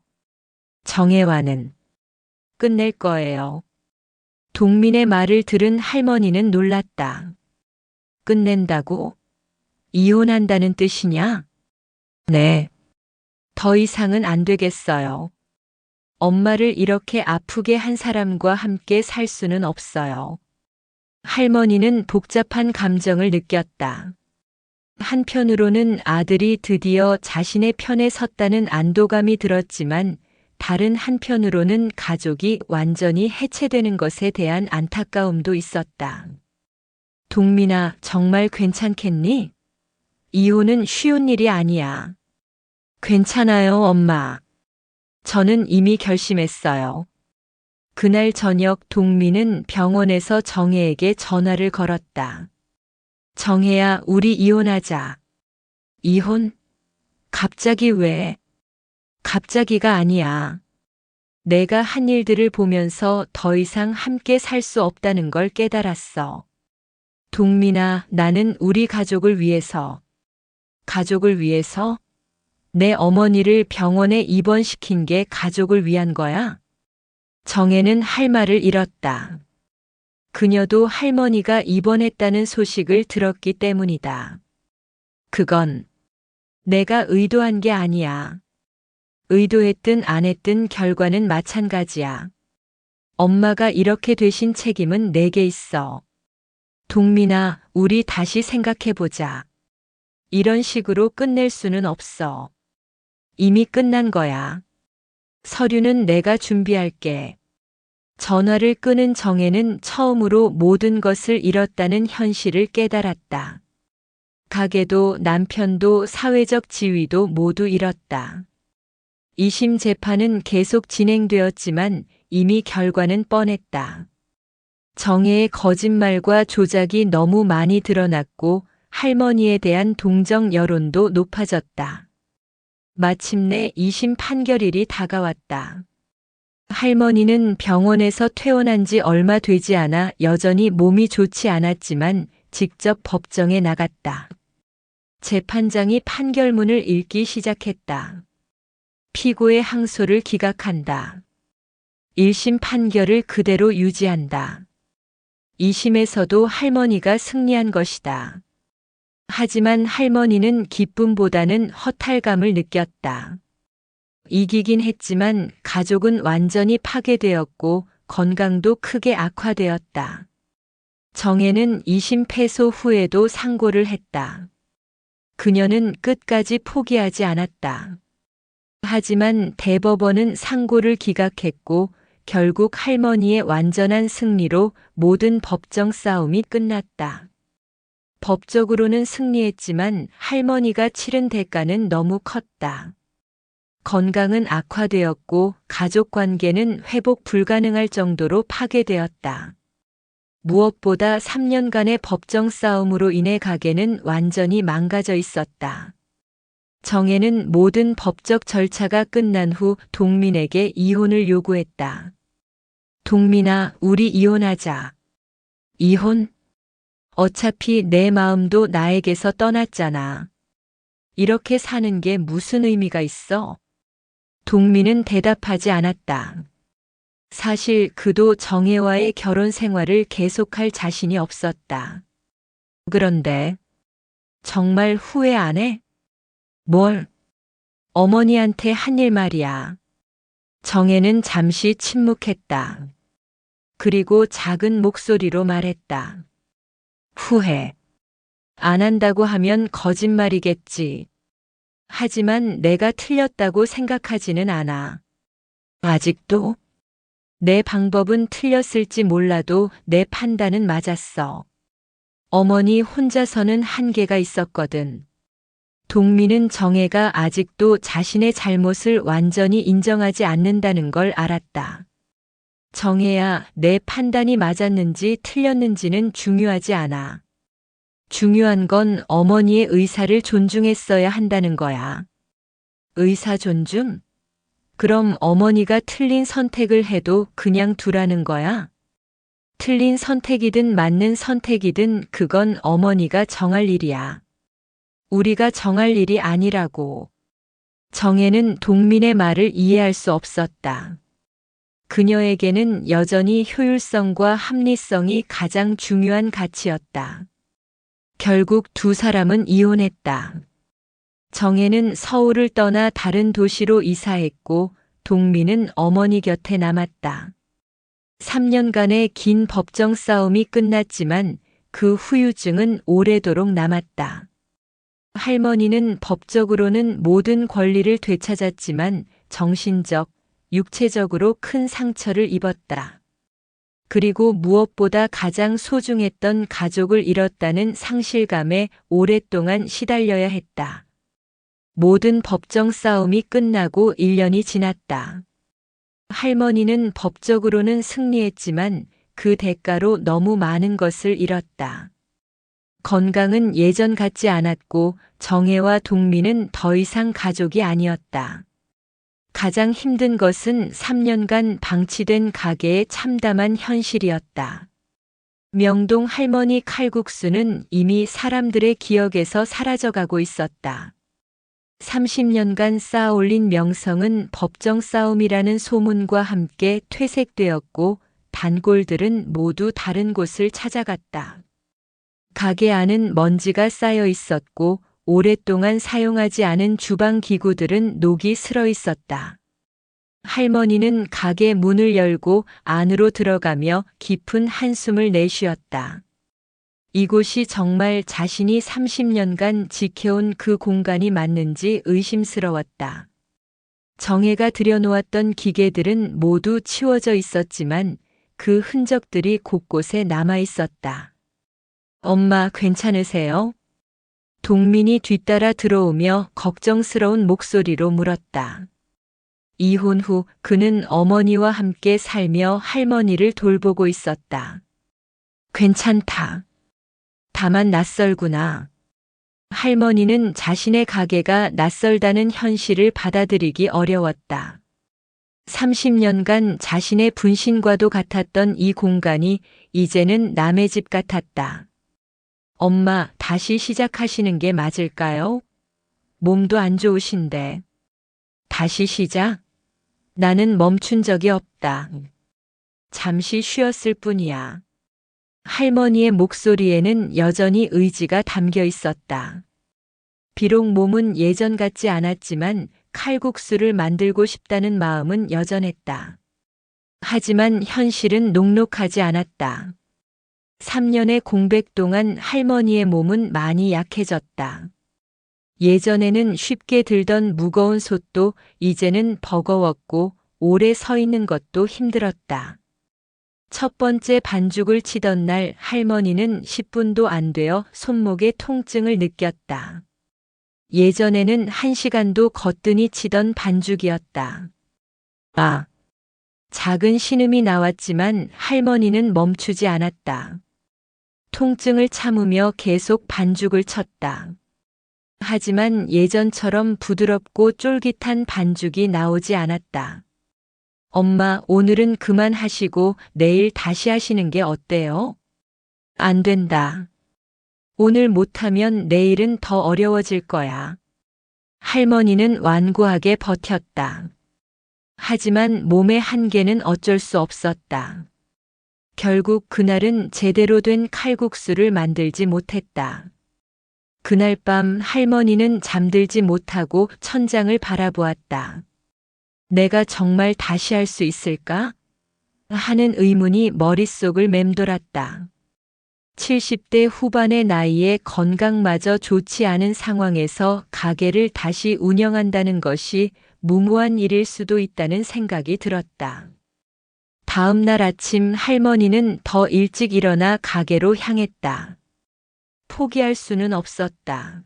정혜와는 끝낼 거예요. 동민의 말을 들은 할머니는 놀랐다. 끝낸다고? 이혼한다는 뜻이냐? 네. 더 이상은 안 되겠어요. 엄마를 이렇게 아프게 한 사람과 함께 살 수는 없어요. 할머니는 복잡한 감정을 느꼈다. 한편으로는 아들이 드디어 자신의 편에 섰다는 안도감이 들었지만 다른 한편으로는 가족이 완전히 해체되는 것에 대한 안타까움도 있었다. 동민아, 정말 괜찮겠니? 이혼은 쉬운 일이 아니야. 괜찮아요, 엄마. 저는 이미 결심했어요. 그날 저녁 동민은 병원에서 정혜에게 전화를 걸었다. 정혜야, 우리 이혼하자. 이혼? 갑자기 왜? 갑자기가 아니야. 내가 한 일들을 보면서 더 이상 함께 살 수 없다는 걸 깨달았어. 동민아, 나는 우리 가족을 위해서. 가족을 위해서? 내 어머니를 병원에 입원시킨 게 가족을 위한 거야? 정혜는 할 말을 잃었다. 그녀도 할머니가 입원했다는 소식을 들었기 때문이다. 그건 내가 의도한 게 아니야. 의도했든 안 했든 결과는 마찬가지야. 엄마가 이렇게 되신 책임은 내게 있어. 동민아, 우리 다시 생각해보자. 이런 식으로 끝낼 수는 없어. 이미 끝난 거야. 서류는 내가 준비할게. 전화를 끊은 정혜는 처음으로 모든 것을 잃었다는 현실을 깨달았다. 가게도 남편도 사회적 지위도 모두 잃었다. 2심 재판은 계속 진행되었지만 이미 결과는 뻔했다. 정혜의 거짓말과 조작이 너무 많이 드러났고 할머니에 대한 동정 여론도 높아졌다. 마침내 2심 판결일이 다가왔다. 할머니는 병원에서 퇴원한 지 얼마 되지 않아 여전히 몸이 좋지 않았지만 직접 법정에 나갔다. 재판장이 판결문을 읽기 시작했다. 피고의 항소를 기각한다. 1심 판결을 그대로 유지한다. 2심에서도 할머니가 승리한 것이다. 하지만 할머니는 기쁨보다는 허탈감을 느꼈다. 이기긴 했지만 가족은 완전히 파괴되었고 건강도 크게 악화되었다. 정혜는 2심 패소 후에도 상고를 했다. 그녀는 끝까지 포기하지 않았다. 하지만 대법원은 상고를 기각했고 결국 할머니의 완전한 승리로 모든 법정 싸움이 끝났다. 법적으로는 승리했지만 할머니가 치른 대가는 너무 컸다. 건강은 악화되었고 가족 관계는 회복 불가능할 정도로 파괴되었다. 무엇보다 3년간의 법정 싸움으로 인해 가게는 완전히 망가져 있었다. 정혜는 모든 법적 절차가 끝난 후 동민에게 이혼을 요구했다. 동민아, 우리 이혼하자. 이혼? 어차피 내 마음도 나에게서 떠났잖아. 이렇게 사는 게 무슨 의미가 있어? 동민은 대답하지 않았다. 사실 그도 정혜와의 결혼 생활을 계속할 자신이 없었다. 그런데 정말 후회 안 해? 뭘? 어머니한테 한 일 말이야. 정혜는 잠시 침묵했다. 그리고 작은 목소리로 말했다. 후회. 안 한다고 하면 거짓말이겠지. 하지만 내가 틀렸다고 생각하지는 않아. 아직도? 내 방법은 틀렸을지 몰라도 내 판단은 맞았어. 어머니 혼자서는 한계가 있었거든. 동민은 정혜가 아직도 자신의 잘못을 완전히 인정하지 않는다는 걸 알았다. 정혜야, 내 판단이 맞았는지 틀렸는지는 중요하지 않아. 중요한 건 어머니의 의사를 존중했어야 한다는 거야. 의사 존중? 그럼 어머니가 틀린 선택을 해도 그냥 두라는 거야? 틀린 선택이든 맞는 선택이든 그건 어머니가 정할 일이야. 우리가 정할 일이 아니라고. 정혜는 동민의 말을 이해할 수 없었다. 그녀에게는 여전히 효율성과 합리성이 가장 중요한 가치였다. 결국 두 사람은 이혼했다. 정혜는 서울을 떠나 다른 도시로 이사했고 동민은 어머니 곁에 남았다. 3년간의 긴 법정 싸움이 끝났지만 그 후유증은 오래도록 남았다. 할머니는 법적으로는 모든 권리를 되찾았지만 정신적, 육체적으로 큰 상처를 입었다. 그리고 무엇보다 가장 소중했던 가족을 잃었다는 상실감에 오랫동안 시달려야 했다. 모든 법정 싸움이 끝나고 1년이 지났다. 할머니는 법적으로는 승리했지만 그 대가로 너무 많은 것을 잃었다. 건강은 예전 같지 않았고 정혜와 동민은 더 이상 가족이 아니었다. 가장 힘든 것은 3년간 방치된 가게의 참담한 현실이었다. 명동 할머니 칼국수는 이미 사람들의 기억에서 사라져가고 있었다. 30년간 쌓아올린 명성은 법정 싸움이라는 소문과 함께 퇴색되었고 단골들은 모두 다른 곳을 찾아갔다. 가게 안은 먼지가 쌓여 있었고 오랫동안 사용하지 않은 주방 기구들은 녹이 슬어 있었다. 할머니는 가게 문을 열고 안으로 들어가며 깊은 한숨을 내쉬었다. 이곳이 정말 자신이 30년간 지켜온 그 공간이 맞는지 의심스러웠다. 정혜가 들여놓았던 기계들은 모두 치워져 있었지만 그 흔적들이 곳곳에 남아 있었다. 엄마 괜찮으세요? 동민이 뒤따라 들어오며 걱정스러운 목소리로 물었다. 이혼 후 그는 어머니와 함께 살며 할머니를 돌보고 있었다. 괜찮다. 다만 낯설구나. 할머니는 자신의 가게가 낯설다는 현실을 받아들이기 어려웠다. 30년간 자신의 분신과도 같았던 이 공간이 이제는 남의 집 같았다. 엄마, 다시 시작하시는 게 맞을까요? 몸도 안 좋으신데. 다시 시작? 나는 멈춘 적이 없다. 잠시 쉬었을 뿐이야. 할머니의 목소리에는 여전히 의지가 담겨 있었다. 비록 몸은 예전 같지 않았지만 칼국수를 만들고 싶다는 마음은 여전했다. 하지만 현실은 녹록하지 않았다. 3년의 공백 동안 할머니의 몸은 많이 약해졌다. 예전에는 쉽게 들던 무거운 솥도 이제는 버거웠고 오래 서 있는 것도 힘들었다. 첫 번째 반죽을 치던 날 할머니는 10분도 안 되어 손목에 통증을 느꼈다. 예전에는 1시간도 거뜬히 치던 반죽이었다. 아! 작은 신음이 나왔지만 할머니는 멈추지 않았다. 통증을 참으며 계속 반죽을 쳤다. 하지만 예전처럼 부드럽고 쫄깃한 반죽이 나오지 않았다. 엄마, 오늘은 그만하시고 내일 다시 하시는 게 어때요? 안 된다. 오늘 못하면 내일은 더 어려워질 거야. 할머니는 완고하게 버텼다. 하지만 몸의 한계는 어쩔 수 없었다. 결국 그날은 제대로 된 칼국수를 만들지 못했다. 그날 밤 할머니는 잠들지 못하고 천장을 바라보았다. 내가 정말 다시 할 수 있을까? 하는 의문이 머릿속을 맴돌았다. 70대 후반의 나이에 건강마저 좋지 않은 상황에서 가게를 다시 운영한다는 것이 무모한 일일 수도 있다는 생각이 들었다. 다음 날 아침 할머니는 더 일찍 일어나 가게로 향했다. 포기할 수는 없었다.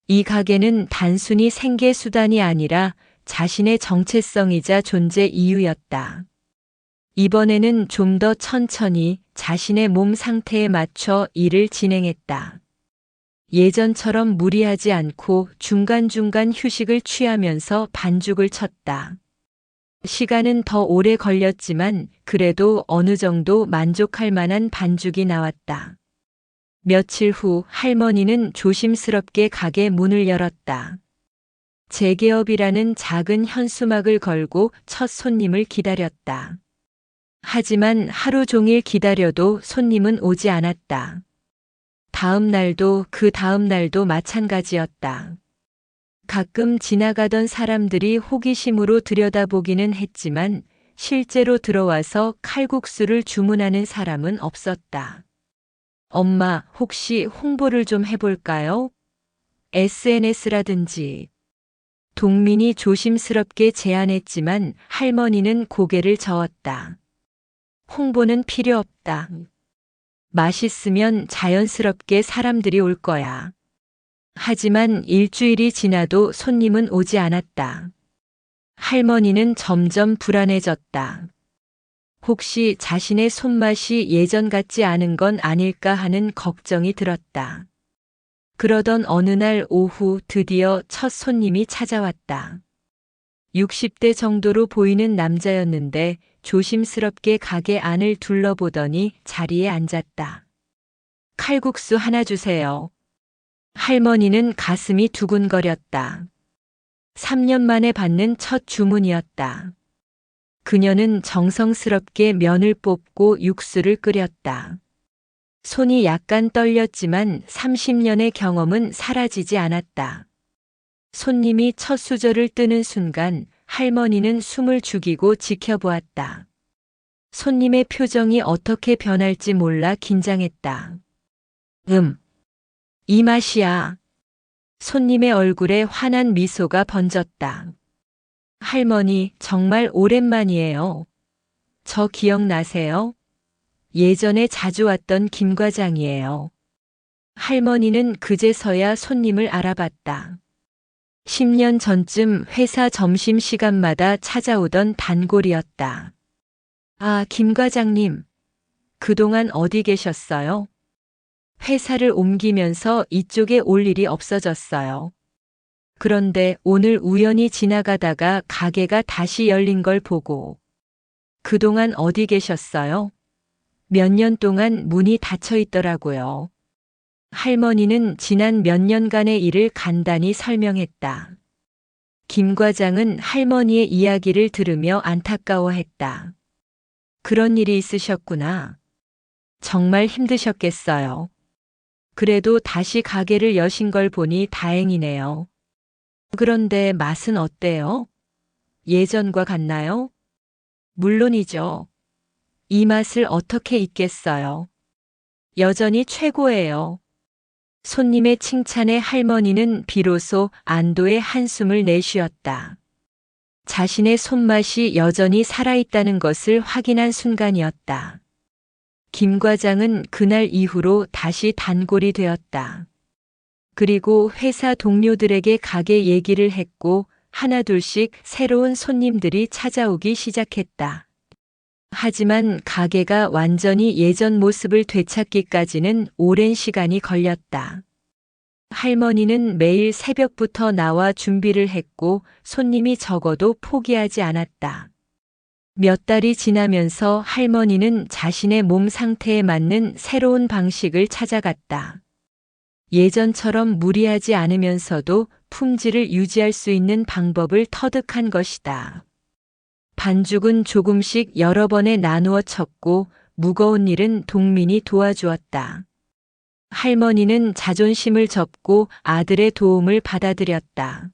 이 가게는 단순히 생계수단이 아니라 자신의 정체성이자 존재 이유였다. 이번에는 좀 더 천천히 자신의 몸 상태에 맞춰 일을 진행했다. 예전처럼 무리하지 않고 중간중간 휴식을 취하면서 반죽을 쳤다. 시간은 더 오래 걸렸지만 그래도 어느 정도 만족할 만한 반죽이 나왔다. 며칠 후 할머니는 조심스럽게 가게 문을 열었다. 재개업이라는 작은 현수막을 걸고 첫 손님을 기다렸다. 하지만 하루 종일 기다려도 손님은 오지 않았다. 다음 날도 그 다음 날도 마찬가지였다. 가끔 지나가던 사람들이 호기심으로 들여다보기는 했지만 실제로 들어와서 칼국수를 주문하는 사람은 없었다. 엄마, 혹시 홍보를 좀 해볼까요? SNS라든지. 동민이 조심스럽게 제안했지만 할머니는 고개를 저었다. 홍보는 필요 없다. 맛있으면 자연스럽게 사람들이 올 거야. 하지만 일주일이 지나도 손님은 오지 않았다. 할머니는 점점 불안해졌다. 혹시 자신의 손맛이 예전 같지 않은 건 아닐까 하는 걱정이 들었다. 그러던 어느 날 오후 드디어 첫 손님이 찾아왔다. 60대 정도로 보이는 남자였는데 조심스럽게 가게 안을 둘러보더니 자리에 앉았다. 칼국수 하나 주세요. 할머니는 가슴이 두근거렸다. 3년 만에 받는 첫 주문이었다. 그녀는 정성스럽게 면을 뽑고 육수를 끓였다. 손이 약간 떨렸지만 30년의 경험은 사라지지 않았다. 손님이 첫 수저를 뜨는 순간 할머니는 숨을 죽이고 지켜보았다. 손님의 표정이 어떻게 변할지 몰라 긴장했다. 이 맛이야. 손님의 얼굴에 환한 미소가 번졌다. 할머니, 정말 오랜만이에요. 저 기억나세요? 예전에 자주 왔던 김 과장이에요. 할머니는 그제서야 손님을 알아봤다. 10년 전쯤 회사 점심시간마다 찾아오던 단골이었다. 아, 김 과장님. 그동안 어디 계셨어요? 회사를 옮기면서 이쪽에 올 일이 없어졌어요. 그런데 오늘 우연히 지나가다가 가게가 다시 열린 걸 보고. 그동안 어디 계셨어요? 몇 년 동안 문이 닫혀 있더라고요. 할머니는 지난 몇 년간의 일을 간단히 설명했다. 김 과장은 할머니의 이야기를 들으며 안타까워했다. 그런 일이 있으셨구나. 정말 힘드셨겠어요. 그래도 다시 가게를 여신 걸 보니 다행이네요. 그런데 맛은 어때요? 예전과 같나요? 물론이죠. 이 맛을 어떻게 잊겠어요. 여전히 최고예요. 손님의 칭찬에 할머니는 비로소 안도의 한숨을 내쉬었다. 자신의 손맛이 여전히 살아있다는 것을 확인한 순간이었다. 김 과장은 그날 이후로 다시 단골이 되었다. 그리고 회사 동료들에게 가게 얘기를 했고 하나둘씩 새로운 손님들이 찾아오기 시작했다. 하지만 가게가 완전히 예전 모습을 되찾기까지는 오랜 시간이 걸렸다. 할머니는 매일 새벽부터 나와 준비를 했고 손님이 적어도 포기하지 않았다. 몇 달이 지나면서 할머니는 자신의 몸 상태에 맞는 새로운 방식을 찾아갔다. 예전처럼 무리하지 않으면서도 품질을 유지할 수 있는 방법을 터득한 것이다. 반죽은 조금씩 여러 번에 나누어 쳤고 무거운 일은 동민이 도와주었다. 할머니는 자존심을 접고 아들의 도움을 받아들였다.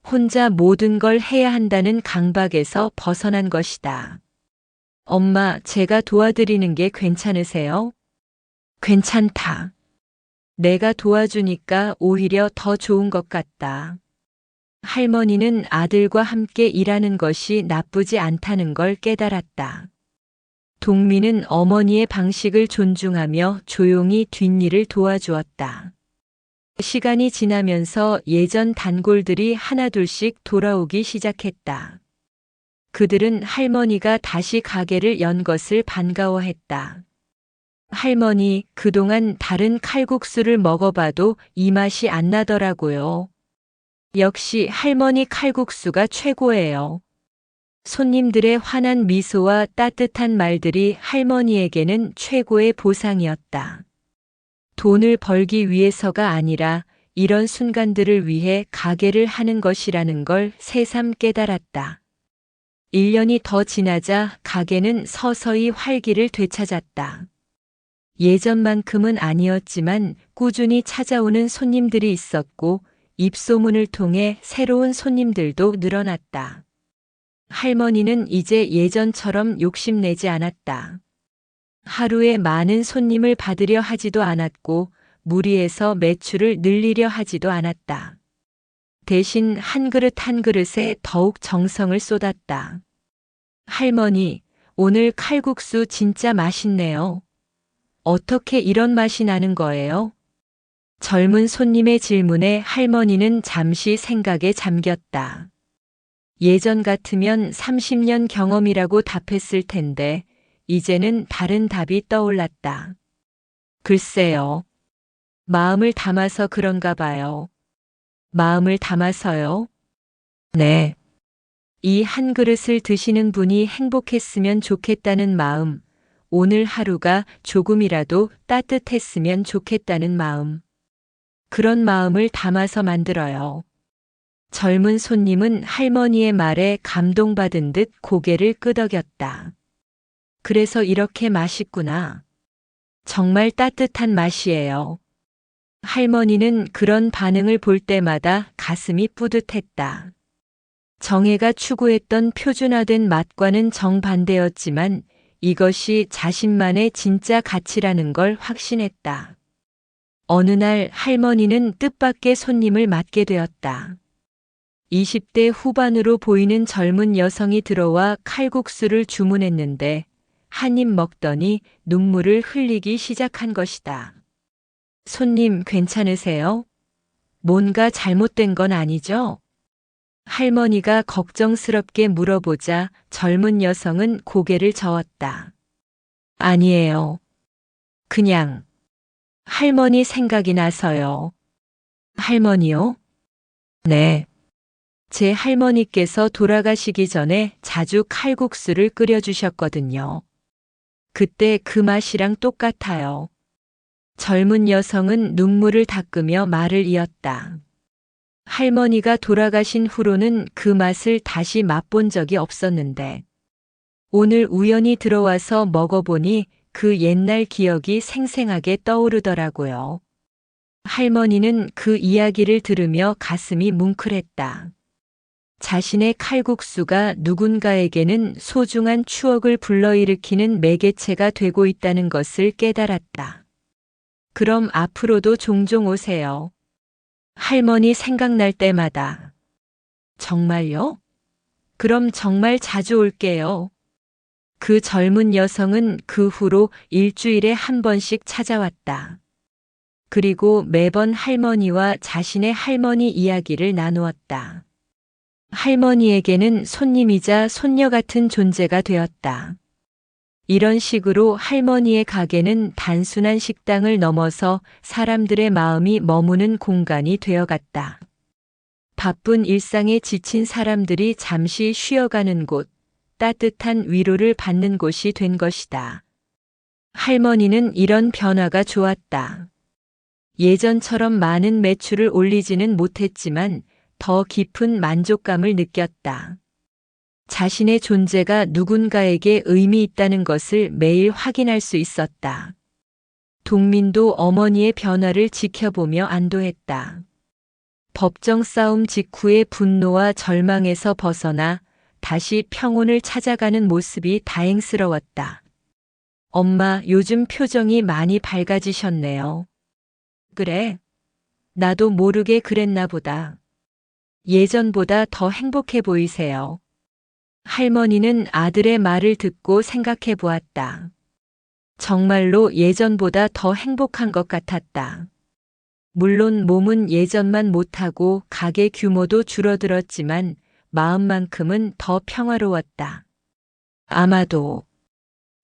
혼자 모든 걸 해야 한다는 강박에서 벗어난 것이다. 엄마, 제가 도와드리는 게 괜찮으세요? 괜찮다. 내가 도와주니까 오히려 더 좋은 것 같다. 할머니는 아들과 함께 일하는 것이 나쁘지 않다는 걸 깨달았다. 동민은 어머니의 방식을 존중하며 조용히 뒷일을 도와주었다. 시간이 지나면서 예전 단골들이 하나둘씩 돌아오기 시작했다. 그들은 할머니가 다시 가게를 연 것을 반가워했다. 할머니, 그동안 다른 칼국수를 먹어봐도 이 맛이 안 나더라고요. 역시 할머니 칼국수가 최고예요. 손님들의 환한 미소와 따뜻한 말들이 할머니에게는 최고의 보상이었다. 돈을 벌기 위해서가 아니라 이런 순간들을 위해 가게를 하는 것이라는 걸 새삼 깨달았다. 1년이 더 지나자 가게는 서서히 활기를 되찾았다. 예전만큼은 아니었지만 꾸준히 찾아오는 손님들이 있었고 입소문을 통해 새로운 손님들도 늘어났다. 할머니는 이제 예전처럼 욕심내지 않았다. 하루에 많은 손님을 받으려 하지도 않았고 무리해서 매출을 늘리려 하지도 않았다. 대신 한 그릇 한 그릇에 더욱 정성을 쏟았다. 할머니, 오늘 칼국수 진짜 맛있네요. 어떻게 이런 맛이 나는 거예요? 젊은 손님의 질문에 할머니는 잠시 생각에 잠겼다. 예전 같으면 30년 경험이라고 답했을 텐데 이제는 다른 답이 떠올랐다. 글쎄요. 마음을 담아서 그런가 봐요. 마음을 담아서요? 네. 이 한 그릇을 드시는 분이 행복했으면 좋겠다는 마음, 오늘 하루가 조금이라도 따뜻했으면 좋겠다는 마음. 그런 마음을 담아서 만들어요. 젊은 손님은 할머니의 말에 감동받은 듯 고개를 끄덕였다. 그래서 이렇게 맛있구나. 정말 따뜻한 맛이에요. 할머니는 그런 반응을 볼 때마다 가슴이 뿌듯했다. 정혜가 추구했던 표준화된 맛과는 정반대였지만 이것이 자신만의 진짜 가치라는 걸 확신했다. 어느 날 할머니는 뜻밖의 손님을 맞게 되었다. 20대 후반으로 보이는 젊은 여성이 들어와 칼국수를 주문했는데 한 입 먹더니 눈물을 흘리기 시작한 것이다. 손님 괜찮으세요? 뭔가 잘못된 건 아니죠? 할머니가 걱정스럽게 물어보자 젊은 여성은 고개를 저었다. 아니에요. 그냥 할머니 생각이 나서요. 할머니요? 네. 제 할머니께서 돌아가시기 전에 자주 칼국수를 끓여주셨거든요. 그때 그 맛이랑 똑같아요. 젊은 여성은 눈물을 닦으며 말을 이었다. 할머니가 돌아가신 후로는 그 맛을 다시 맛본 적이 없었는데 오늘 우연히 들어와서 먹어보니 그 옛날 기억이 생생하게 떠오르더라고요. 할머니는 그 이야기를 들으며 가슴이 뭉클했다. 자신의 칼국수가 누군가에게는 소중한 추억을 불러일으키는 매개체가 되고 있다는 것을 깨달았다. 그럼 앞으로도 종종 오세요. 할머니 생각날 때마다. 정말요? 그럼 정말 자주 올게요. 그 젊은 여성은 그 후로 일주일에 한 번씩 찾아왔다. 그리고 매번 할머니와 자신의 할머니 이야기를 나누었다. 할머니에게는 손님이자 손녀 같은 존재가 되었다. 이런 식으로 할머니의 가게는 단순한 식당을 넘어서 사람들의 마음이 머무는 공간이 되어갔다. 바쁜 일상에 지친 사람들이 잠시 쉬어가는 곳, 따뜻한 위로를 받는 곳이 된 것이다. 할머니는 이런 변화가 좋았다. 예전처럼 많은 매출을 올리지는 못했지만 더 깊은 만족감을 느꼈다. 자신의 존재가 누군가에게 의미 있다는 것을 매일 확인할 수 있었다. 동민도 어머니의 변화를 지켜보며 안도했다. 법정 싸움 직후의 분노와 절망에서 벗어나 다시 평온을 찾아가는 모습이 다행스러웠다. 엄마, 요즘 표정이 많이 밝아지셨네요. 그래? 나도 모르게 그랬나 보다. 예전보다 더 행복해 보이세요. 할머니는 아들의 말을 듣고 생각해 보았다. 정말로 예전보다 더 행복한 것 같았다. 물론 몸은 예전만 못하고 가게 규모도 줄어들었지만 마음만큼은 더 평화로웠다. 아마도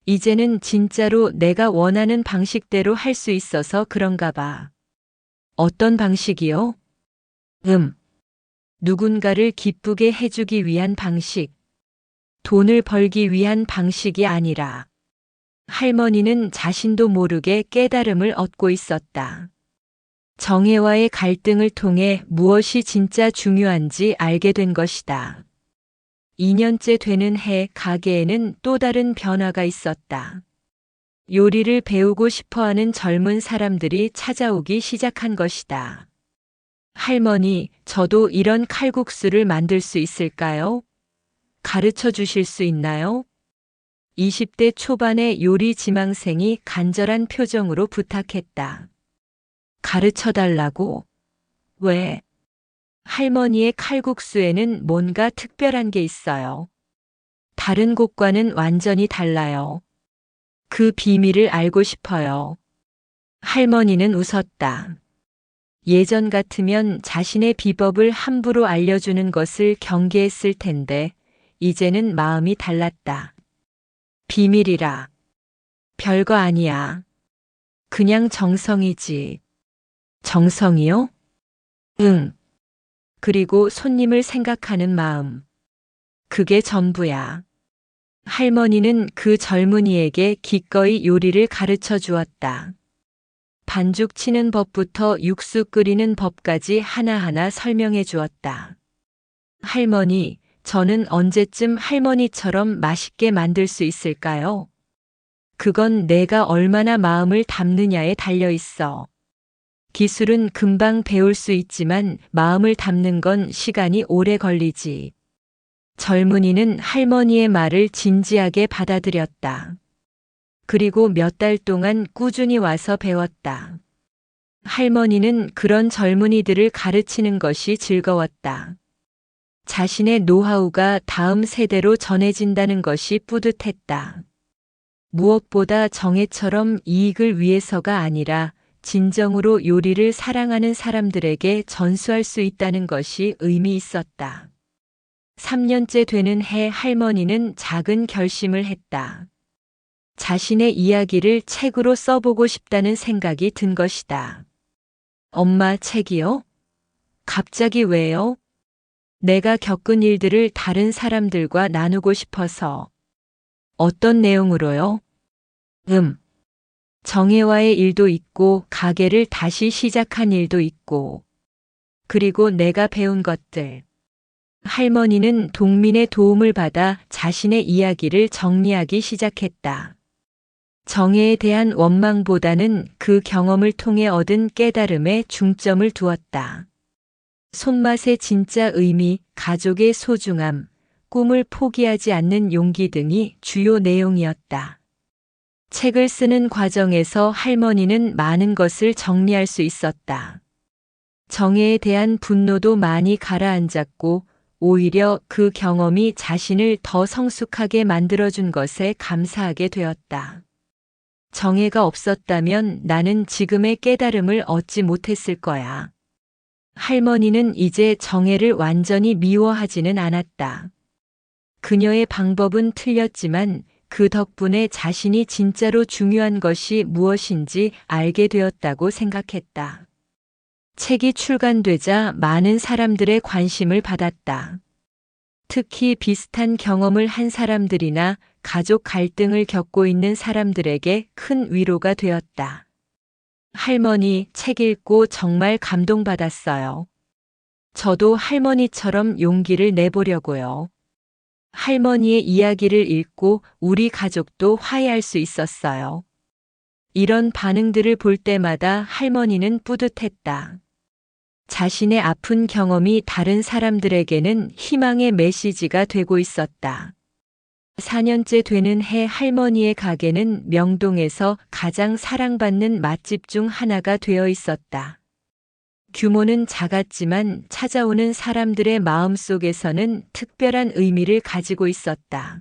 이제는 진짜로 내가 원하는 방식대로 할 수 있어서 그런가 봐. 어떤 방식이요? 누군가를 기쁘게 해주기 위한 방식. 돈을 벌기 위한 방식이 아니라. 할머니는 자신도 모르게 깨달음을 얻고 있었다. 정혜와의 갈등을 통해 무엇이 진짜 중요한지 알게 된 것이다. 2년째 되는 해 가게에는 또 다른 변화가 있었다. 요리를 배우고 싶어하는 젊은 사람들이 찾아오기 시작한 것이다. 할머니, 저도 이런 칼국수를 만들 수 있을까요? 가르쳐 주실 수 있나요? 20대 초반의 요리 지망생이 간절한 표정으로 부탁했다. 가르쳐 달라고? 왜? 할머니의 칼국수에는 뭔가 특별한 게 있어요. 다른 곳과는 완전히 달라요. 그 비밀을 알고 싶어요. 할머니는 웃었다. 예전 같으면 자신의 비법을 함부로 알려주는 것을 경계했을 텐데, 이제는 마음이 달랐다. 비밀이라. 별거 아니야. 그냥 정성이지. 정성이요? 응. 그리고 손님을 생각하는 마음. 그게 전부야. 할머니는 그 젊은이에게 기꺼이 요리를 가르쳐 주었다. 반죽 치는 법부터 육수 끓이는 법까지 하나하나 설명해 주었다. 할머니, 저는 언제쯤 할머니처럼 맛있게 만들 수 있을까요? 그건 내가 얼마나 마음을 담느냐에 달려 있어. 기술은 금방 배울 수 있지만 마음을 담는 건 시간이 오래 걸리지. 젊은이는 할머니의 말을 진지하게 받아들였다. 그리고 몇 달 동안 꾸준히 와서 배웠다. 할머니는 그런 젊은이들을 가르치는 것이 즐거웠다. 자신의 노하우가 다음 세대로 전해진다는 것이 뿌듯했다. 무엇보다 정혜처럼 이익을 위해서가 아니라 진정으로 요리를 사랑하는 사람들에게 전수할 수 있다는 것이 의미 있었다. 3년째 되는 해 할머니는 작은 결심을 했다. 자신의 이야기를 책으로 써보고 싶다는 생각이 든 것이다. 엄마, 책이요? 갑자기 왜요? 내가 겪은 일들을 다른 사람들과 나누고 싶어서. 어떤 내용으로요? 정혜와의 일도 있고 가게를 다시 시작한 일도 있고 그리고 내가 배운 것들. 할머니는 동민의 도움을 받아 자신의 이야기를 정리하기 시작했다. 정혜에 대한 원망보다는 그 경험을 통해 얻은 깨달음에 중점을 두었다. 손맛의 진짜 의미, 가족의 소중함, 꿈을 포기하지 않는 용기 등이 주요 내용이었다. 책을 쓰는 과정에서 할머니는 많은 것을 정리할 수 있었다. 정혜에 대한 분노도 많이 가라앉았고 오히려 그 경험이 자신을 더 성숙하게 만들어준 것에 감사하게 되었다. 정혜가 없었다면 나는 지금의 깨달음을 얻지 못했을 거야. 할머니는 이제 정혜를 완전히 미워하지는 않았다. 그녀의 방법은 틀렸지만 그 덕분에 자신이 진짜로 중요한 것이 무엇인지 알게 되었다고 생각했다. 책이 출간되자 많은 사람들의 관심을 받았다. 특히 비슷한 경험을 한 사람들이나 가족 갈등을 겪고 있는 사람들에게 큰 위로가 되었다. 할머니 책 읽고 정말 감동받았어요. 저도 할머니처럼 용기를 내보려고요. 할머니의 이야기를 읽고 우리 가족도 화해할 수 있었어요. 이런 반응들을 볼 때마다 할머니는 뿌듯했다. 자신의 아픈 경험이 다른 사람들에게는 희망의 메시지가 되고 있었다. 4년째 되는 해 할머니의 가게는 명동에서 가장 사랑받는 맛집 중 하나가 되어 있었다. 규모는 작았지만 찾아오는 사람들의 마음속에서는 특별한 의미를 가지고 있었다.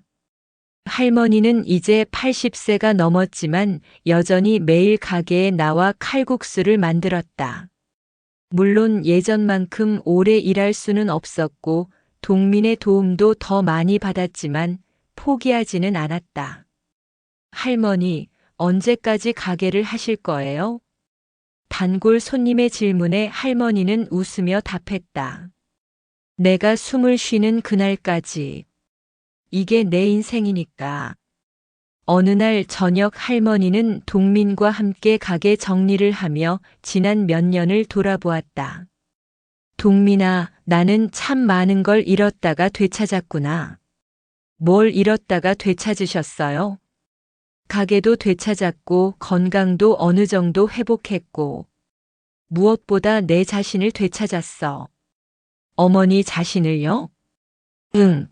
할머니는 이제 80세가 넘었지만 여전히 매일 가게에 나와 칼국수를 만들었다. 물론 예전만큼 오래 일할 수는 없었고 동민의 도움도 더 많이 받았지만 포기하지는 않았다. 할머니, 언제까지 가게를 하실 거예요? 단골 손님의 질문에 할머니는 웃으며 답했다. 내가 숨을 쉬는 그날까지. 이게 내 인생이니까. 어느 날 저녁 할머니는 동민과 함께 가게 정리를 하며 지난 몇 년을 돌아보았다. 동민아, 나는 참 많은 걸 잃었다가 되찾았구나. 뭘 잃었다가 되찾으셨어요? 가게도 되찾았고 건강도 어느 정도 회복했고 무엇보다 내 자신을 되찾았어. 어머니 자신을요? 응.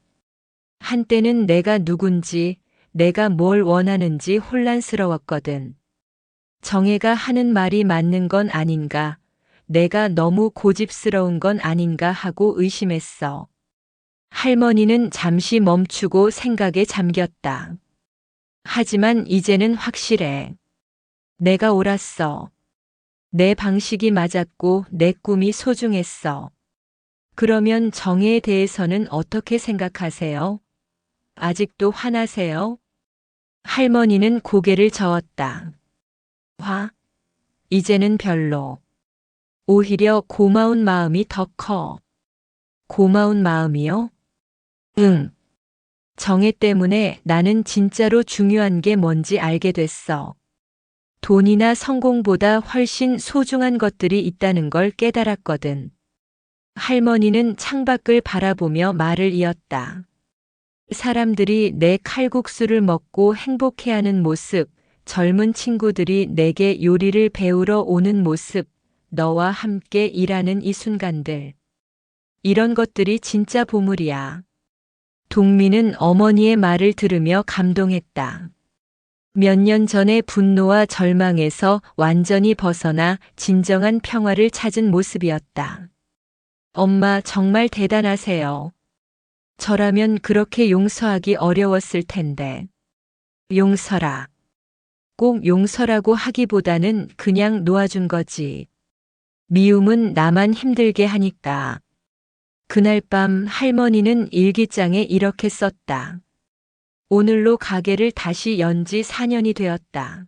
한때는 내가 누군지, 내가 뭘 원하는지 혼란스러웠거든. 정혜가 하는 말이 맞는 건 아닌가, 내가 너무 고집스러운 건 아닌가 하고 의심했어. 할머니는 잠시 멈추고 생각에 잠겼다. 하지만 이제는 확실해. 내가 옳았어. 내 방식이 맞았고 내 꿈이 소중했어. 그러면 정혜에 대해서는 어떻게 생각하세요? 아직도 화나세요? 할머니는 고개를 저었다. 화? 이제는 별로. 오히려 고마운 마음이 더 커. 고마운 마음이요? 응. 정혜 때문에 나는 진짜로 중요한 게 뭔지 알게 됐어. 돈이나 성공보다 훨씬 소중한 것들이 있다는 걸 깨달았거든. 할머니는 창밖을 바라보며 말을 이었다. 사람들이 내 칼국수를 먹고 행복해하는 모습, 젊은 친구들이 내게 요리를 배우러 오는 모습, 너와 함께 일하는 이 순간들. 이런 것들이 진짜 보물이야. 동민은 어머니의 말을 들으며 감동했다. 몇 년 전의 분노와 절망에서 완전히 벗어나 진정한 평화를 찾은 모습이었다. 엄마 정말 대단하세요. 저라면 그렇게 용서하기 어려웠을 텐데. 용서라. 꼭 용서라고 하기보다는 그냥 놓아준 거지. 미움은 나만 힘들게 하니까. 그날 밤 할머니는 일기장에 이렇게 썼다. 오늘로 가게를 다시 연 지 4년이 되었다.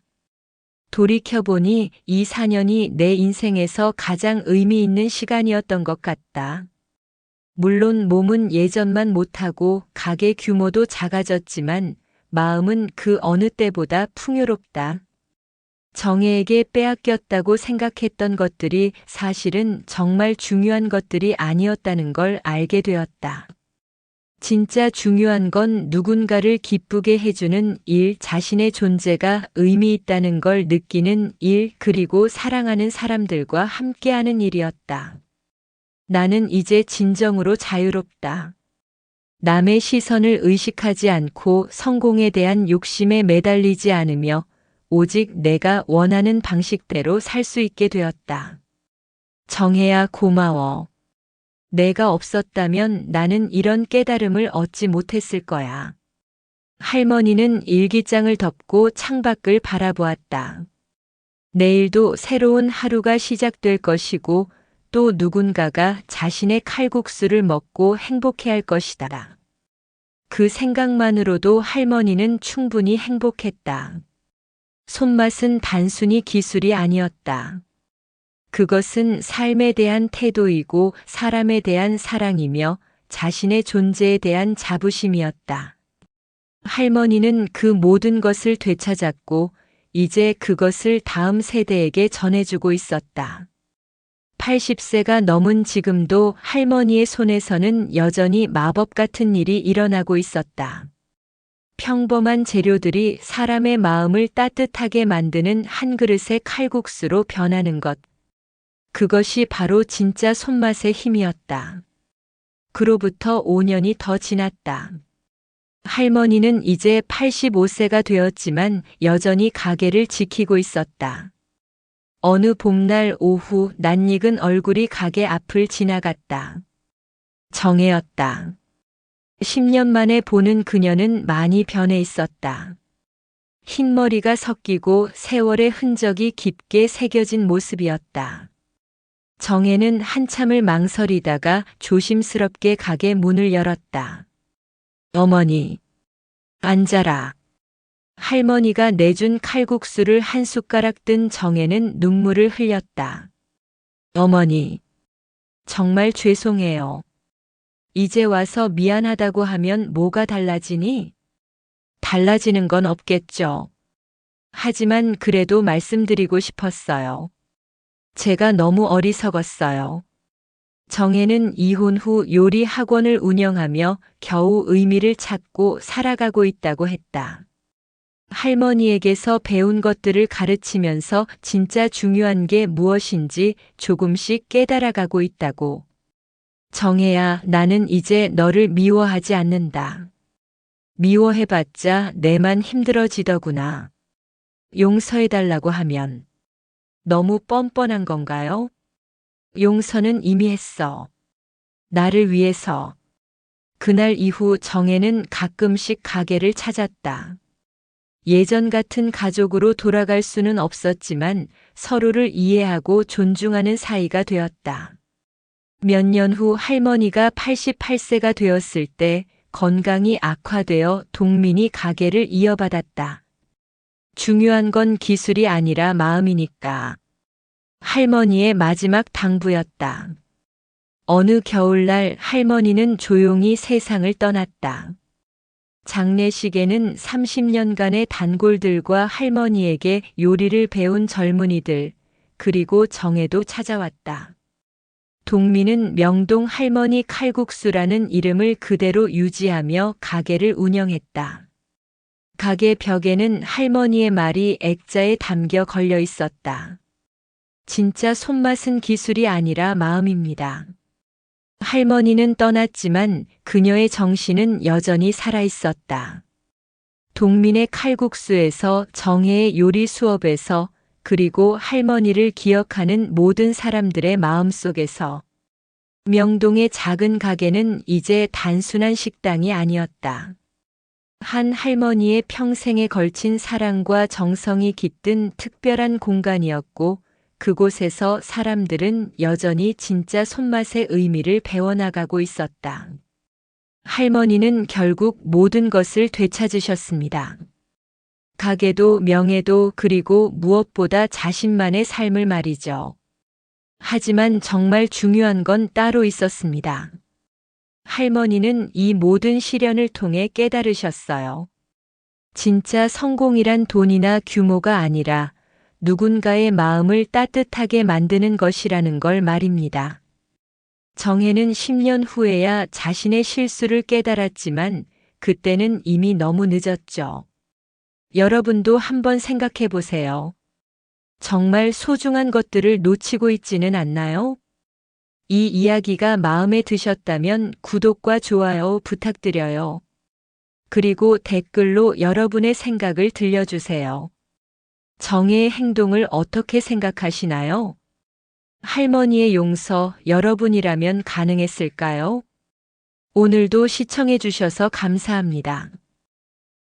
돌이켜보니 이 4년이 내 인생에서 가장 의미 있는 시간이었던 것 같다. 물론 몸은 예전만 못하고 가게 규모도 작아졌지만 마음은 그 어느 때보다 풍요롭다. 정혜에게 빼앗겼다고 생각했던 것들이 사실은 정말 중요한 것들이 아니었다는 걸 알게 되었다. 진짜 중요한 건 누군가를 기쁘게 해주는 일, 자신의 존재가 의미 있다는 걸 느끼는 일, 그리고 사랑하는 사람들과 함께하는 일이었다. 나는 이제 진정으로 자유롭다. 남의 시선을 의식하지 않고 성공에 대한 욕심에 매달리지 않으며 오직 내가 원하는 방식대로 살 수 있게 되었다. 정혜야, 고마워. 내가 없었다면 나는 이런 깨달음을 얻지 못했을 거야. 할머니는 일기장을 덮고 창밖을 바라보았다. 내일도 새로운 하루가 시작될 것이고 또 누군가가 자신의 칼국수를 먹고 행복해할 것이다. 그 생각만으로도 할머니는 충분히 행복했다. 손맛은 단순히 기술이 아니었다. 그것은 삶에 대한 태도이고 사람에 대한 사랑이며 자신의 존재에 대한 자부심이었다. 할머니는 그 모든 것을 되찾았고 이제 그것을 다음 세대에게 전해주고 있었다. 80세가 넘은 지금도 할머니의 손에서는 여전히 마법 같은 일이 일어나고 있었다. 평범한 재료들이 사람의 마음을 따뜻하게 만드는 한 그릇의 칼국수로 변하는 것. 그것이 바로 진짜 손맛의 힘이었다. 그로부터 5년이 더 지났다. 할머니는 이제 85세가 되었지만 여전히 가게를 지키고 있었다. 어느 봄날 오후 낯익은 얼굴이 가게 앞을 지나갔다. 정혜였다. 10년 만에 보는 그녀는 많이 변해 있었다. 흰머리가 섞이고 세월의 흔적이 깊게 새겨진 모습이었다. 정혜는 한참을 망설이다가 조심스럽게 가게 문을 열었다. 어머니, 앉아라. 할머니가 내준 칼국수를 한 숟가락 뜬 정혜는 눈물을 흘렸다. 어머니, 정말 죄송해요. 이제 와서 미안하다고 하면 뭐가 달라지니? 달라지는 건 없겠죠. 하지만 그래도 말씀드리고 싶었어요. 제가 너무 어리석었어요. 정혜는 이혼 후 요리 학원을 운영하며 겨우 의미를 찾고 살아가고 있다고 했다. 할머니에게서 배운 것들을 가르치면서 진짜 중요한 게 무엇인지 조금씩 깨달아가고 있다고. 정혜야, 나는 이제 너를 미워하지 않는다. 미워해봤자 내만 힘들어지더구나. 용서해달라고 하면 너무 뻔뻔한 건가요? 용서는 이미 했어. 나를 위해서. 그날 이후 정혜는 가끔씩 가게를 찾았다. 예전 같은 가족으로 돌아갈 수는 없었지만 서로를 이해하고 존중하는 사이가 되었다. 몇 년 후 할머니가 88세가 되었을 때 건강이 악화되어 동민이 가게를 이어받았다. 중요한 건 기술이 아니라 마음이니까. 할머니의 마지막 당부였다. 어느 겨울날 할머니는 조용히 세상을 떠났다. 장례식에는 30년간의 단골들과 할머니에게 요리를 배운 젊은이들, 그리고 정혜도 찾아왔다. 동민은 명동 할머니 칼국수라는 이름을 그대로 유지하며 가게를 운영했다. 가게 벽에는 할머니의 말이 액자에 담겨 걸려 있었다. 진짜 손맛은 기술이 아니라 마음입니다. 할머니는 떠났지만 그녀의 정신은 여전히 살아 있었다. 동민의 칼국수에서 정혜의 요리 수업에서 그리고 할머니를 기억하는 모든 사람들의 마음속에서 명동의 작은 가게는 이제 단순한 식당이 아니었다. 한 할머니의 평생에 걸친 사랑과 정성이 깃든 특별한 공간이었고 그곳에서 사람들은 여전히 진짜 손맛의 의미를 배워나가고 있었다. 할머니는 결국 모든 것을 되찾으셨습니다. 가게도 명예도 그리고 무엇보다 자신만의 삶을 말이죠. 하지만 정말 중요한 건 따로 있었습니다. 할머니는 이 모든 시련을 통해 깨달으셨어요. 진짜 성공이란 돈이나 규모가 아니라 누군가의 마음을 따뜻하게 만드는 것이라는 걸 말입니다. 정혜는 10년 후에야 자신의 실수를 깨달았지만 그때는 이미 너무 늦었죠. 여러분도 한번 생각해 보세요. 정말 소중한 것들을 놓치고 있지는 않나요? 이 이야기가 마음에 드셨다면 구독과 좋아요 부탁드려요. 그리고 댓글로 여러분의 생각을 들려주세요. 정혜의 행동을 어떻게 생각하시나요? 할머니의 용서 여러분이라면 가능했을까요? 오늘도 시청해 주셔서 감사합니다.